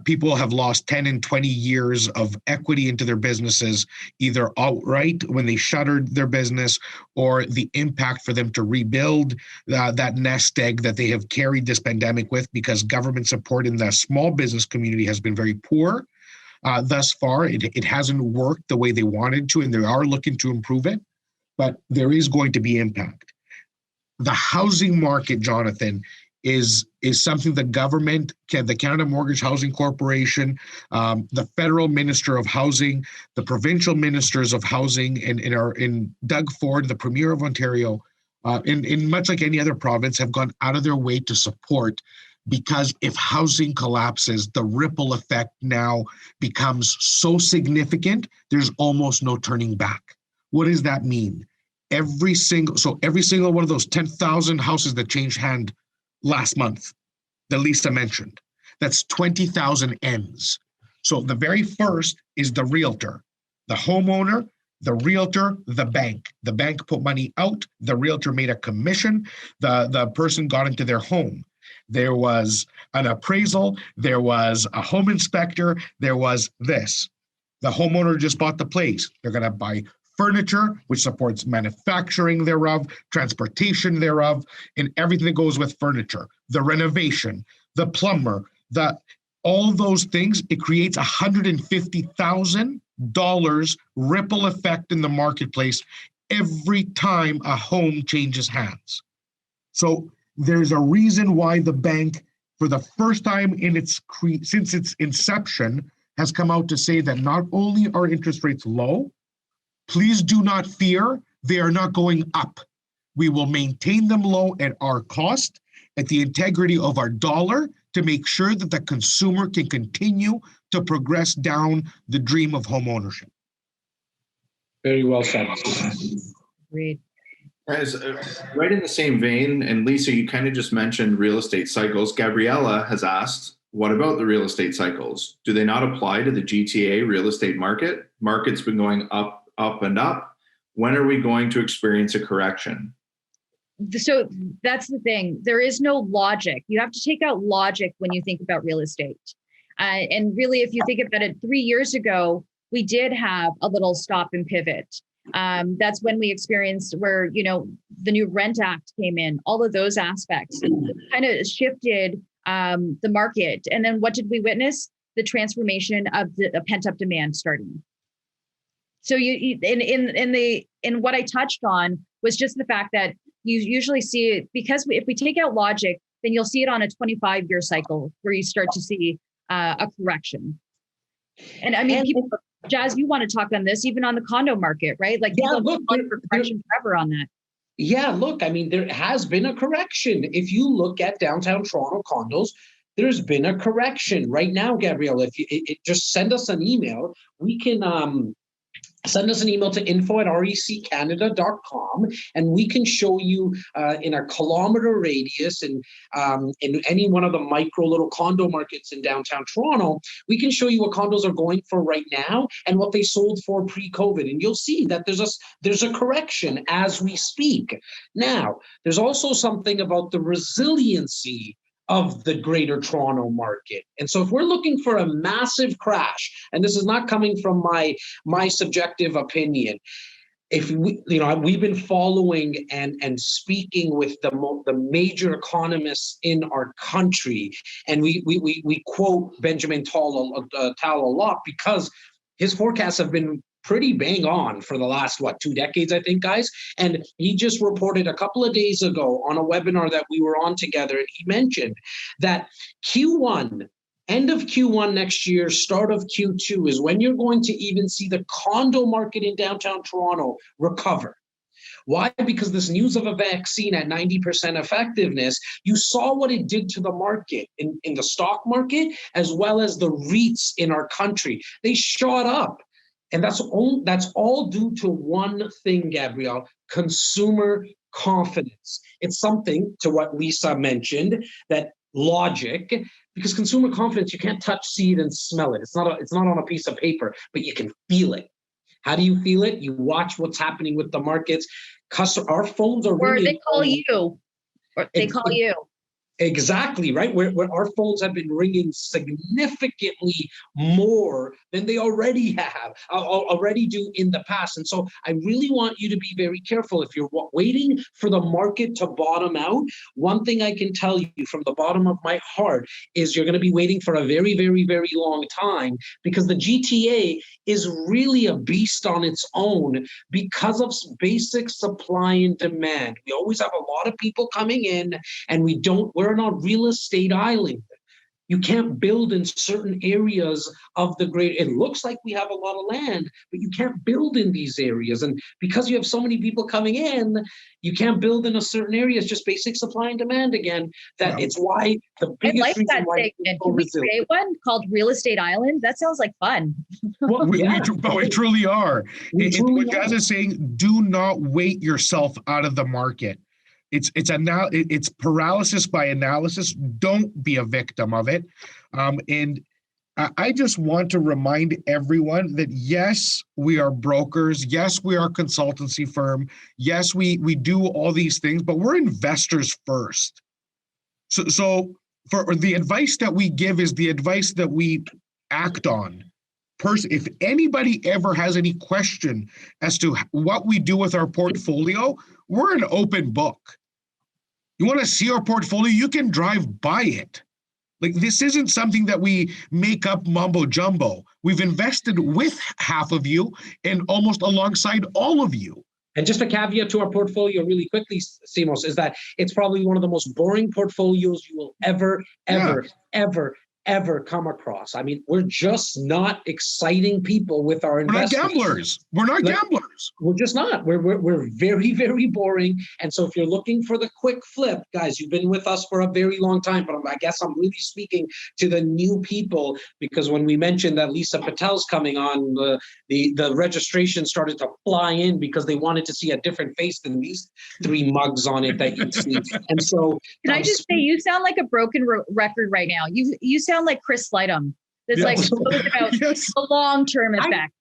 People have lost 10 and 20 years of equity into their businesses, either outright when they shuttered their business, or the impact for them to rebuild that nest egg that they have carried this pandemic with, because government support in the small business community has been very poor. Thus far, it hasn't worked the way they wanted to, and they are looking to improve it, but there is going to be impact. The housing market, Jonathan, is something the government, the Canada Mortgage Housing Corporation, the federal minister of housing, the provincial ministers of housing, and Doug Ford, the premier of Ontario, in much like any other province, have gone out of their way to support, because if housing collapses, the ripple effect now becomes so significant, there's almost no turning back. What does that mean? Every single one of those 10,000 houses that changed hand last month, that Lisa mentioned, that's 20,000 ends. So the very first is the realtor, the homeowner, the realtor, the bank. The bank put money out, the realtor made a commission, the person got into their home. There was an appraisal, there was a home inspector, there was this. The homeowner just bought the place. They're going to buy furniture, which supports manufacturing thereof, transportation thereof, and everything that goes with furniture, the renovation, the plumber, all those things. It creates $150,000 ripple effect in the marketplace every time a home changes hands. So there's a reason why the bank, for the first time since its inception, has come out to say that not only are interest rates low, please do not fear, they are not going up. We will maintain them low at our cost, at the integrity of our dollar, to make sure that the consumer can continue to progress down the dream of home ownership. Very well said. Agreed. As right in the same vein, and Lisa, you kind of just mentioned real estate cycles. Gabriella has asked, what about the real estate cycles? Do they not apply to the GTA real estate market? Market's been going up and up. When are we going to experience a correction? So that's the thing. There is no logic. You have to take out logic when you think about real estate. And really, if you think about it, 3 years ago, we did have a little stop and pivot. That's when we experienced where, the new Rent Act came in, all of those aspects kind of shifted the market. And then what did we witness? The transformation of the pent-up demand starting. So in what I touched on was just the fact that you usually see it, because if we take out logic, then you'll see it on a 25-year cycle where you start to see a correction. And I mean, people, Jas, you want to talk on this, even on the condo market, right? Like, yeah, look, for correction forever on that. Yeah, look, I mean, there has been a correction. If you look at downtown Toronto condos, there's been a correction right now, Gabrielle. If you just send us an email, we can send us an email to info@reccanada.com, and we can show you in a kilometer radius and in any one of the micro little condo markets in downtown Toronto, we can show you what condos are going for right now and what they sold for pre-COVID. And you'll see that there's a correction as we speak. Now, there's also something about the resiliency of the greater Toronto market. And so if we're looking for a massive crash, and this is not coming from my subjective opinion, if we've been following and speaking with the major economists in our country, and we quote Benjamin Tal a lot because his forecasts have been pretty bang on for the last, 2 decades, I think, guys. And he just reported a couple of days ago on a webinar that we were on together, and he mentioned that Q1, end of Q1 next year, start of Q2 is when you're going to even see the condo market in downtown Toronto recover. Why? Because this news of a vaccine at 90% effectiveness, you saw what it did to the market in the stock market, as well as the REITs in our country. They shot up. And that's all due to one thing, Gabrielle: consumer confidence. It's something, to what Lisa mentioned, that logic, because consumer confidence, you can't touch, see it, and smell it. It's not on a piece of paper, but you can feel it. How do you feel it? You watch what's happening with the markets. Our phones are Or ringing. they call you. Or they call you. Exactly, right? Where our phones have been ringing significantly more than they already do in the past. And so I really want you to be very careful. If you're waiting for the market to bottom out, one thing I can tell you from the bottom of my heart is you're going to be waiting for a very, very, very long time, because the GTA is really a beast on its own because of basic supply and demand. We always have a lot of people coming in, and we're not real estate island. You can't build in certain areas of the great. It looks like we have a lot of land, but you can't build in these areas. And because you have so many people coming in, you can't build in a certain area. It's just basic supply and demand again. It's why the biggest I like reason that why statement. Can we create one called Real Estate Island? That sounds like fun. Well, We truly are. truly What Jas is saying, do not wait yourself out of the market. It's paralysis by analysis. Don't be a victim of it. And I just want to remind everyone that yes, we are brokers. Yes, we are a consultancy firm. Yes, we do all these things, but we're investors first. So for the advice that we give is the advice that we act on. If anybody ever has any question as to what we do with our portfolio, we're an open book. You want to see our portfolio, you can drive by it. Like, this isn't something that we make up mumbo jumbo. We've invested with half of you and almost alongside all of you. And just a caveat to our portfolio really quickly, Simos, is that it's probably one of the most boring portfolios you will ever come across. I mean, we're just not exciting people with our investments. We're not gamblers. We're not gamblers. We're just not. We're very, very boring. And so if you're looking for the quick flip, guys, you've been with us for a very long time, but I guess I'm really speaking to the new people, because when we mentioned that Lisa Patel's coming on, the registration started to fly in because they wanted to see a different face than these three mugs on it that you see. And so can I just say, you sound like a broken record right now. You sound like Chris Slightum. It's like about the long-term effect.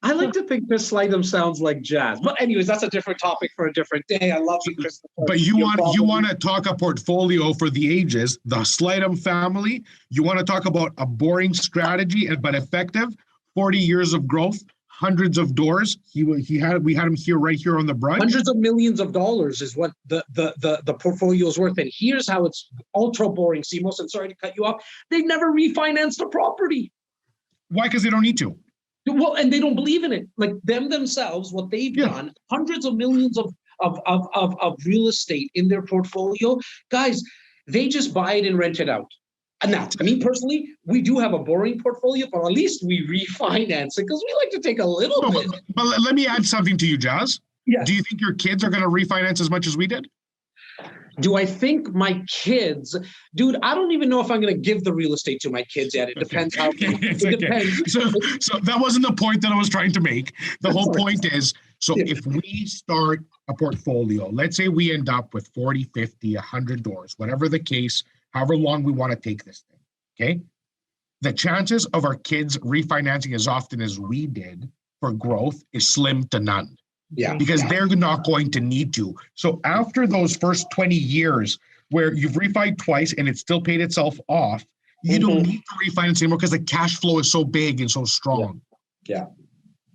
I like to think Chris Slightum sounds like Jas. But anyways, that's a different topic for a different day. I love you, Chris. But you want to talk a portfolio for the ages, the Slightum family. You want to talk about a boring strategy but effective, 40 years of growth, hundreds of doors. We had him here right here on the Brunch. Hundreds of millions of dollars is what the portfolio is worth. And here's how it's ultra boring, Simos. And sorry to cut you off. They've never refinanced a property. Why? Because they don't need to. Well, and they don't believe in it. Like themselves, what they've done, hundreds of millions of real estate in their portfolio. Guys, they just buy it and rent it out. And now, I mean, personally, we do have a boring portfolio, but at least we refinance it because we like to take a little bit. But let me add something to you, Jas. Yes. Do you think your kids are going to refinance as much as we did? Do I think my kids, dude, I don't even know if I'm going to give the real estate to my kids yet. It depends how. It depends. So that wasn't the point that I was trying to make. The whole point is, if we start a portfolio, let's say we end up with 40, 50, 100 doors, whatever the case, however long we want to take this thing, okay? The chances of our kids refinancing as often as we did for growth is slim to none. Yeah. Because they're not going to need to. So after those first 20 years where you've refied twice and it still paid itself off, you don't need to refinance anymore because the cash flow is so big and so strong. Yeah.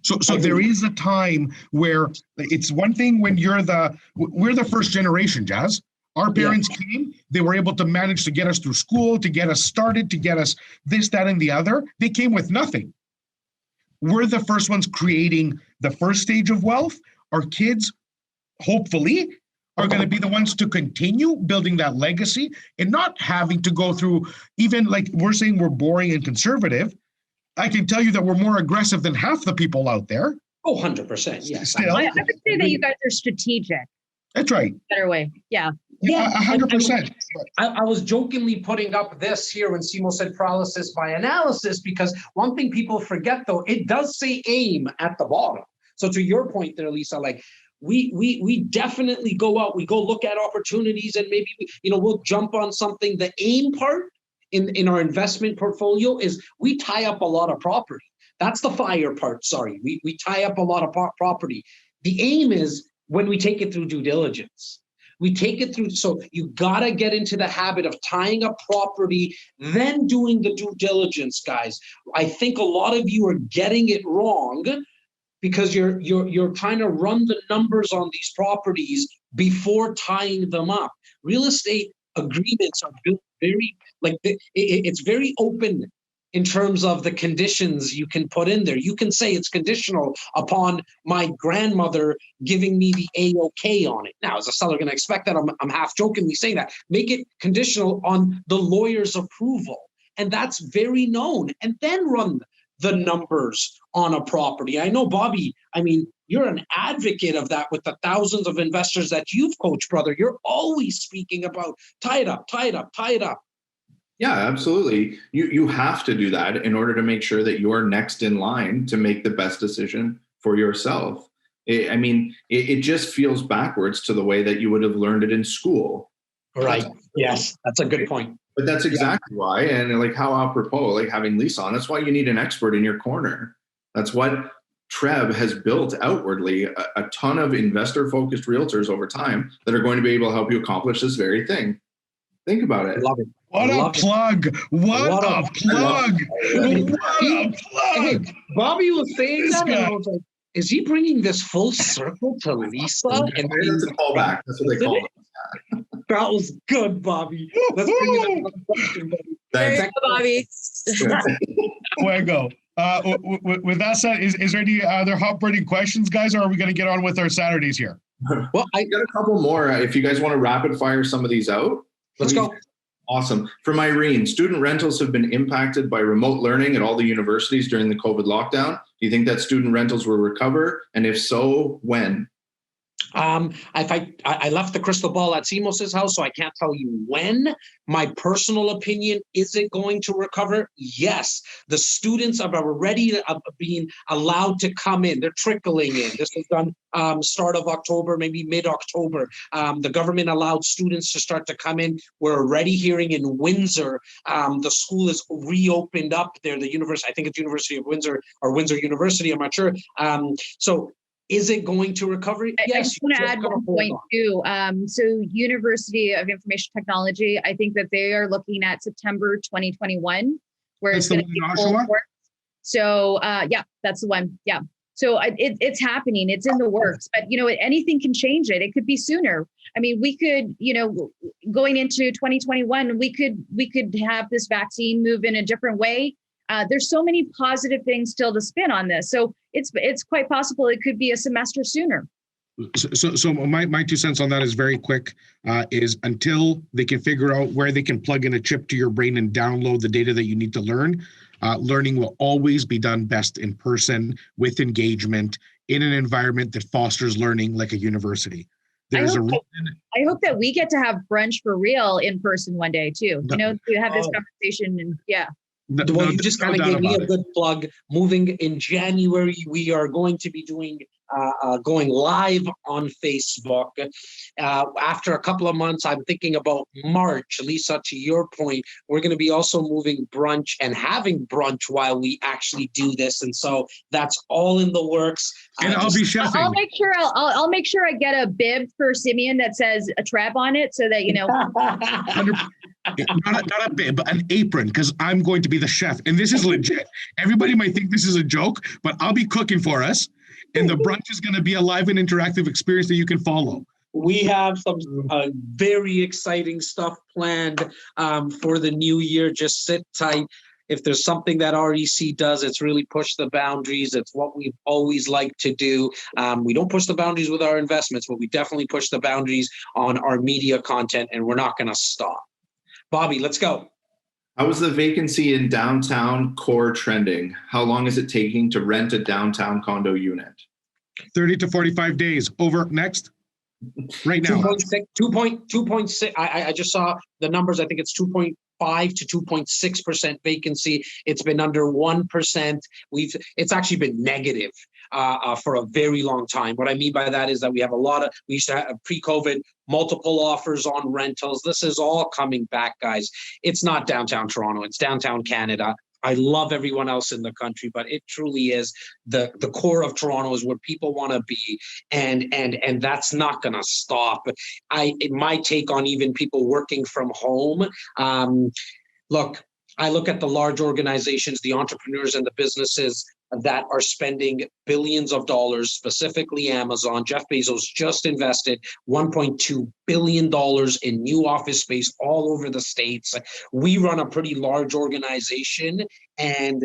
So there is a time where it's one thing when we're the first generation, Jas. Our parents came, they were able to manage to get us through school, to get us started, to get us this, that, and the other. They came with nothing. We're the first ones creating the first stage of wealth. Our kids, hopefully, are going to be the ones to continue building that legacy and not having to go through, even like we're saying we're boring and conservative. I can tell you that we're more aggressive than half the people out there. Oh, 100%. Yes. Still, I would say that you guys are strategic. That's right. Better way. Yeah. Yeah, 100%. I was jokingly putting up this here when Simo said paralysis by analysis, because one thing people forget, though, it does say aim at the bottom. So to your point there, Lisa, like we definitely go out, we go look at opportunities, and maybe we'll jump on something. The aim part in our investment portfolio is we tie up a lot of property. That's the fire part. Sorry, we tie up a lot of property. The aim is when we take it through due diligence. We take it through, so you gotta get into the habit of tying up property, then doing the due diligence, guys. I think a lot of you are getting it wrong because you're trying to run the numbers on these properties before tying them up. Real estate agreements are built very, it's very open in terms of the conditions you can put in there. You can say it's conditional upon my grandmother giving me the A-OK on it. Now, is a seller going to expect that? I'm half jokingly saying that. Make it conditional on the lawyer's approval. And that's very known. And then run the numbers on a property. I know, Bobby, I mean, you're an advocate of that with the thousands of investors that you've coached, brother. You're always speaking about tie it up, tie it up, tie it up. Yeah, absolutely. You have to do that in order to make sure that you're next in line to make the best decision for yourself. It just feels backwards to the way that you would have learned it in school. Right. Yes, that's a good point. But that's exactly why, and like how apropos, like having Lisa on, that's why you need an expert in your corner. That's what TREB has built outwardly, a ton of investor-focused realtors over time that are going to be able to help you accomplish this very thing. Think about it. Love it. What a plug. What a plug. Hey, Bobby was saying that, and I was like, is he bringing this full circle to Lisa? And it's a callback. That's what they call it. That was good, Bobby. Let's bring it another question, Bobby. There you go, Bobby. Fuego. With that said, is there any other hot-burning questions, guys, or are we going to get on with our Saturdays here? Well, I got a couple more. If you guys want to rapid fire some of these out. Let's go. Awesome. From Irene, student rentals have been impacted by remote learning at all the universities during the COVID lockdown. Do you think that student rentals will recover? And if so, when? I left the crystal ball at Simos's house, so I can't tell you when. My personal opinion, is it going to recover? Yes. The students are already being allowed to come in. They're trickling in. This was done start of October, maybe mid-October. The government allowed students to start to come in. We're already hearing in Windsor, the school is reopened up there. The university, I think it's University of Windsor or Windsor University, I'm not sure. So is it going to recover? Yes. I just want to add one point too. So University of Information Technology, I think that they are looking at September 2021, where it's going to be full course. So yeah, that's the one. Yeah. So it's happening. It's in the works. But anything can change it. It could be sooner. I mean, we could, going into 2021, we could have this vaccine move in a different way. There's so many positive things still to spin on this. So it's quite possible it could be a semester sooner. So my 2 cents on that is very quick, is until they can figure out where they can plug in a chip to your brain and download the data that you need to learn, learning will always be done best in person with engagement in an environment that fosters learning like a university. I hope that we get to have brunch for real in person one day too. To have this conversation and yeah. Well, you just kind of gave me a good plug. Moving in January, we are going to be doing going live on Facebook. After a couple of months, I'm thinking about March. Lisa, to your point, we're going to be also moving brunch and having brunch while we actually do this, and so that's all in the works. And I'll be chefing. I'll make sure I'll make sure I get a bib for Simeon that says a TREB on it, so that not a bib, but an apron, because I'm going to be the chef, and this is legit. Everybody might think this is a joke, but I'll be cooking for us. And the brunch is going to be a live and interactive experience that you can follow. We have some very exciting stuff planned for the new year. Just sit tight. If there's something that REC does, it's really push the boundaries. It's what we've always liked to do. We don't push the boundaries with our investments, but we definitely push the boundaries on our media content, and we're not going to stop. Bobby, let's go. How is the vacancy in downtown core trending? How long is it taking to rent a downtown condo unit? 30 to 45 days. Over. Next. Right now. 2.6. I just saw the numbers. I think it's 2.5 to 2.6% vacancy. It's been under 1%. It's actually been negative for a very long time. What I mean by that is that we used to have pre-COVID multiple offers on rentals. This is all coming back, guys. It's not downtown Toronto. It's downtown Canada. I love everyone else in the country, but it truly is the core of Toronto is where people want to be, and that's not going to stop. My take on even people working from home. Look, I look at the large organizations, the entrepreneurs and the businesses that are spending billions of dollars, specifically Amazon. Jeff Bezos just invested $1.2 billion in new office space all over the States. We run a pretty large organization, and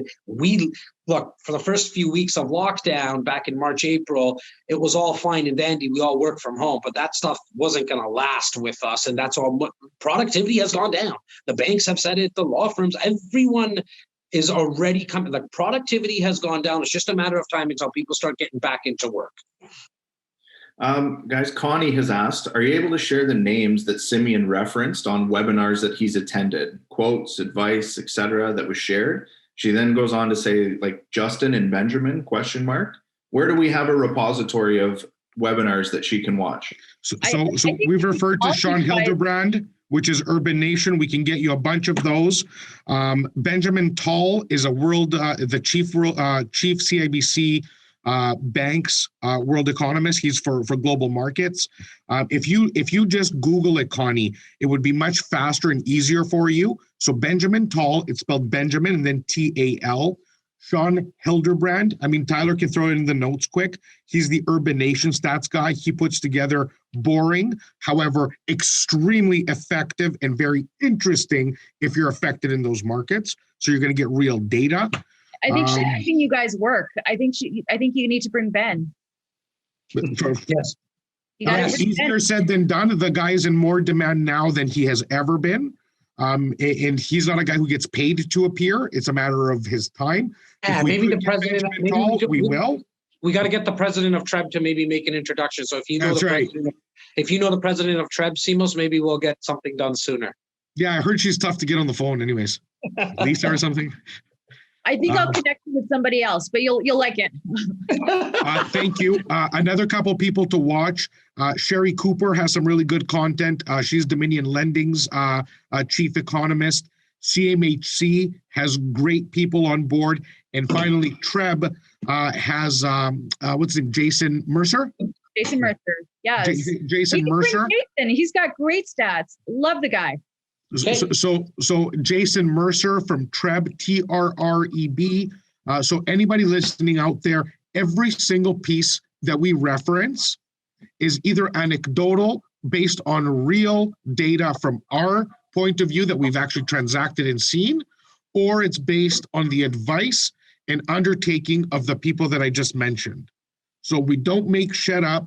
look, for the first few weeks of lockdown back in March, April, it was all fine and dandy. We all worked from home, but that stuff wasn't going to last with us. And that's all. Productivity has gone down. The banks have said it, the law firms, everyone is already coming. The productivity has gone down. It's just a matter of time until people start getting back into work. Guys, Connie has asked, are you able to share the names that Simeon referenced on webinars that he's attended, quotes, advice, etc., that was shared? She then goes on to say, like, Justin and Benjamin, ? Where do we have a repository of webinars that she can watch? So we've referred to Sean Hildebrand, which is Urban Nation. We can get you a bunch of those. Benjamin Tall is the chief CIBC banks world economist. He's for global markets. If you just Google it, Connie, it would be much faster and easier for you. So Benjamin Tall, it's spelled Benjamin and then Tal. Sean Hildebrand, Tyler can throw it in the notes quick. He's the Urban Nation stats guy. He puts together boring, however, extremely effective and very interesting if you're affected in those markets. So you're going to get real data. I think you guys work. I think you need to bring Ben. Yes. Easier said than done. The guy is in more demand now than he has ever been. And he's not a guy who gets paid to appear. It's a matter of his time. Yeah, maybe the president. We will. We got to get the president of TREB to maybe make an introduction. So if you know the president of TREB, Simos, maybe we'll get something done sooner. Yeah, I heard she's tough to get on the phone. Anyways, Lisa or something. I think I'll connect you with somebody else, but you'll like it. Thank you. Another couple people to watch. Sherry Cooper has some really good content. She's Dominion Lending's chief economist. CMHC has great people on board. And finally, TREB has, what's his name, Jason Mercer? Jason Mercer, yes. Jason Mercer. Jason. He's got great stats. Love the guy. So Jason Mercer from TREB, TRREB. So anybody listening out there, every single piece that we reference is either anecdotal, based on real data from our point of view that we've actually transacted and seen, or it's based on the advice and undertaking of the people that I just mentioned. So we don't make shit up,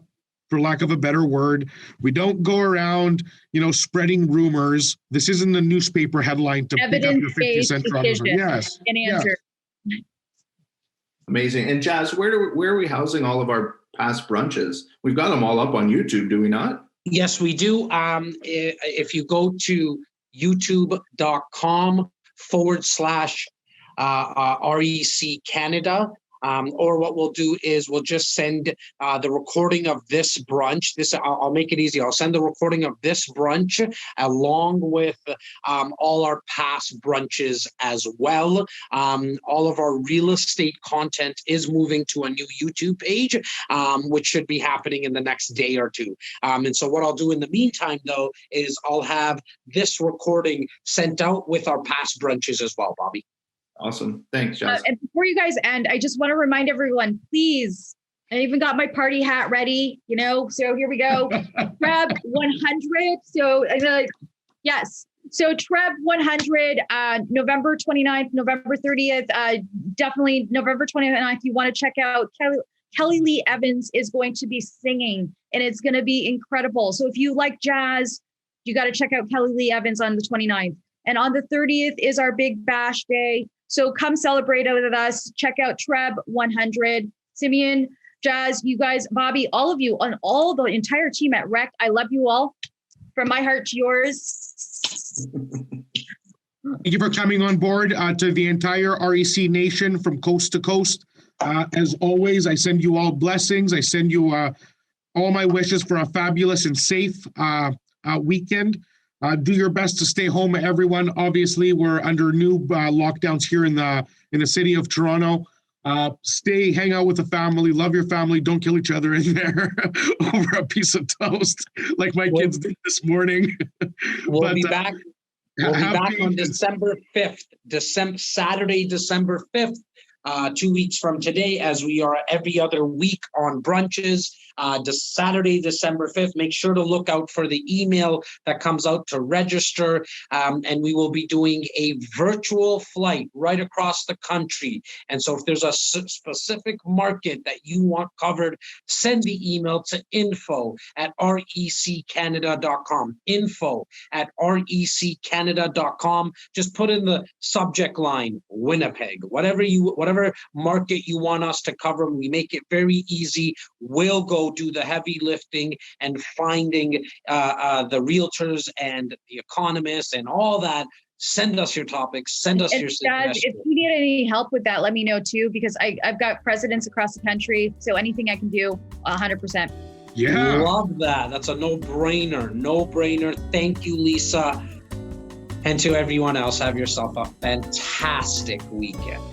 for lack of a better word. We don't go around, spreading rumors. This isn't a newspaper headline to pick up your 50-cent dollars. Yes. An answer. Yes. Amazing. And Jas, where are we housing all of our past brunches? We've got them all up on YouTube, do we not? Yes, we do. If you go to youtube.com/REC Canada, or what we'll do is we'll just send the recording of this brunch. I'll make it easy. I'll send the recording of this brunch along with all our past brunches as well. All of our real estate content is moving to a new YouTube page, which should be happening in the next day or two. And so what I'll do in the meantime, though, is I'll have this recording sent out with our past brunches as well, Bobby. Awesome. Thanks, Jas. And before you guys end, I just want to remind everyone, please, I even got my party hat ready, so here we go. TREB 100. So yes. So TREB 100, November 29th, November 30th, definitely November 29th. You want to check out Kelly Lee Evans is going to be singing, and it's going to be incredible. So if you like jazz, you got to check out Kelly Lee Evans on the 29th. And on the 30th is our big bash day. So come celebrate with us. Check out TREB 100. Simeon, Jas, you guys, Bobby, all of you, on all the entire team at REC. I love you all. From my heart to yours. Thank you for coming on board to the entire REC Nation from coast to coast. As always, I send you all blessings. I send you all my wishes for a fabulous and safe weekend. Do your best to stay home, everyone. Obviously, we're under new lockdowns here in the city of Toronto. Hang out with the family, love your family, don't kill each other in there over a piece of toast like my kids did this morning. We'll be back. We'll be back on December 5th, Saturday, December 5th, 2 weeks from today, as we are every other week on brunches. Saturday, December 5th. Make sure to look out for the email that comes out to register. And we will be doing a virtual flight right across the country. And so if there's a specific market that you want covered, send the email to info@reccanada.com. info@reccanada.com. Just put in the subject line, Winnipeg, whatever market you want us to cover. We make it very easy. We'll go do the heavy lifting and finding the realtors and the economists and all that. Send us your topics. Send us your suggestions. If you need any help with that, let me know too, because I've got presidents across the country. So anything I can do, 100%. Yeah. Love that. That's a no-brainer. No-brainer. Thank you, Lisa. And to everyone else, have yourself a fantastic weekend.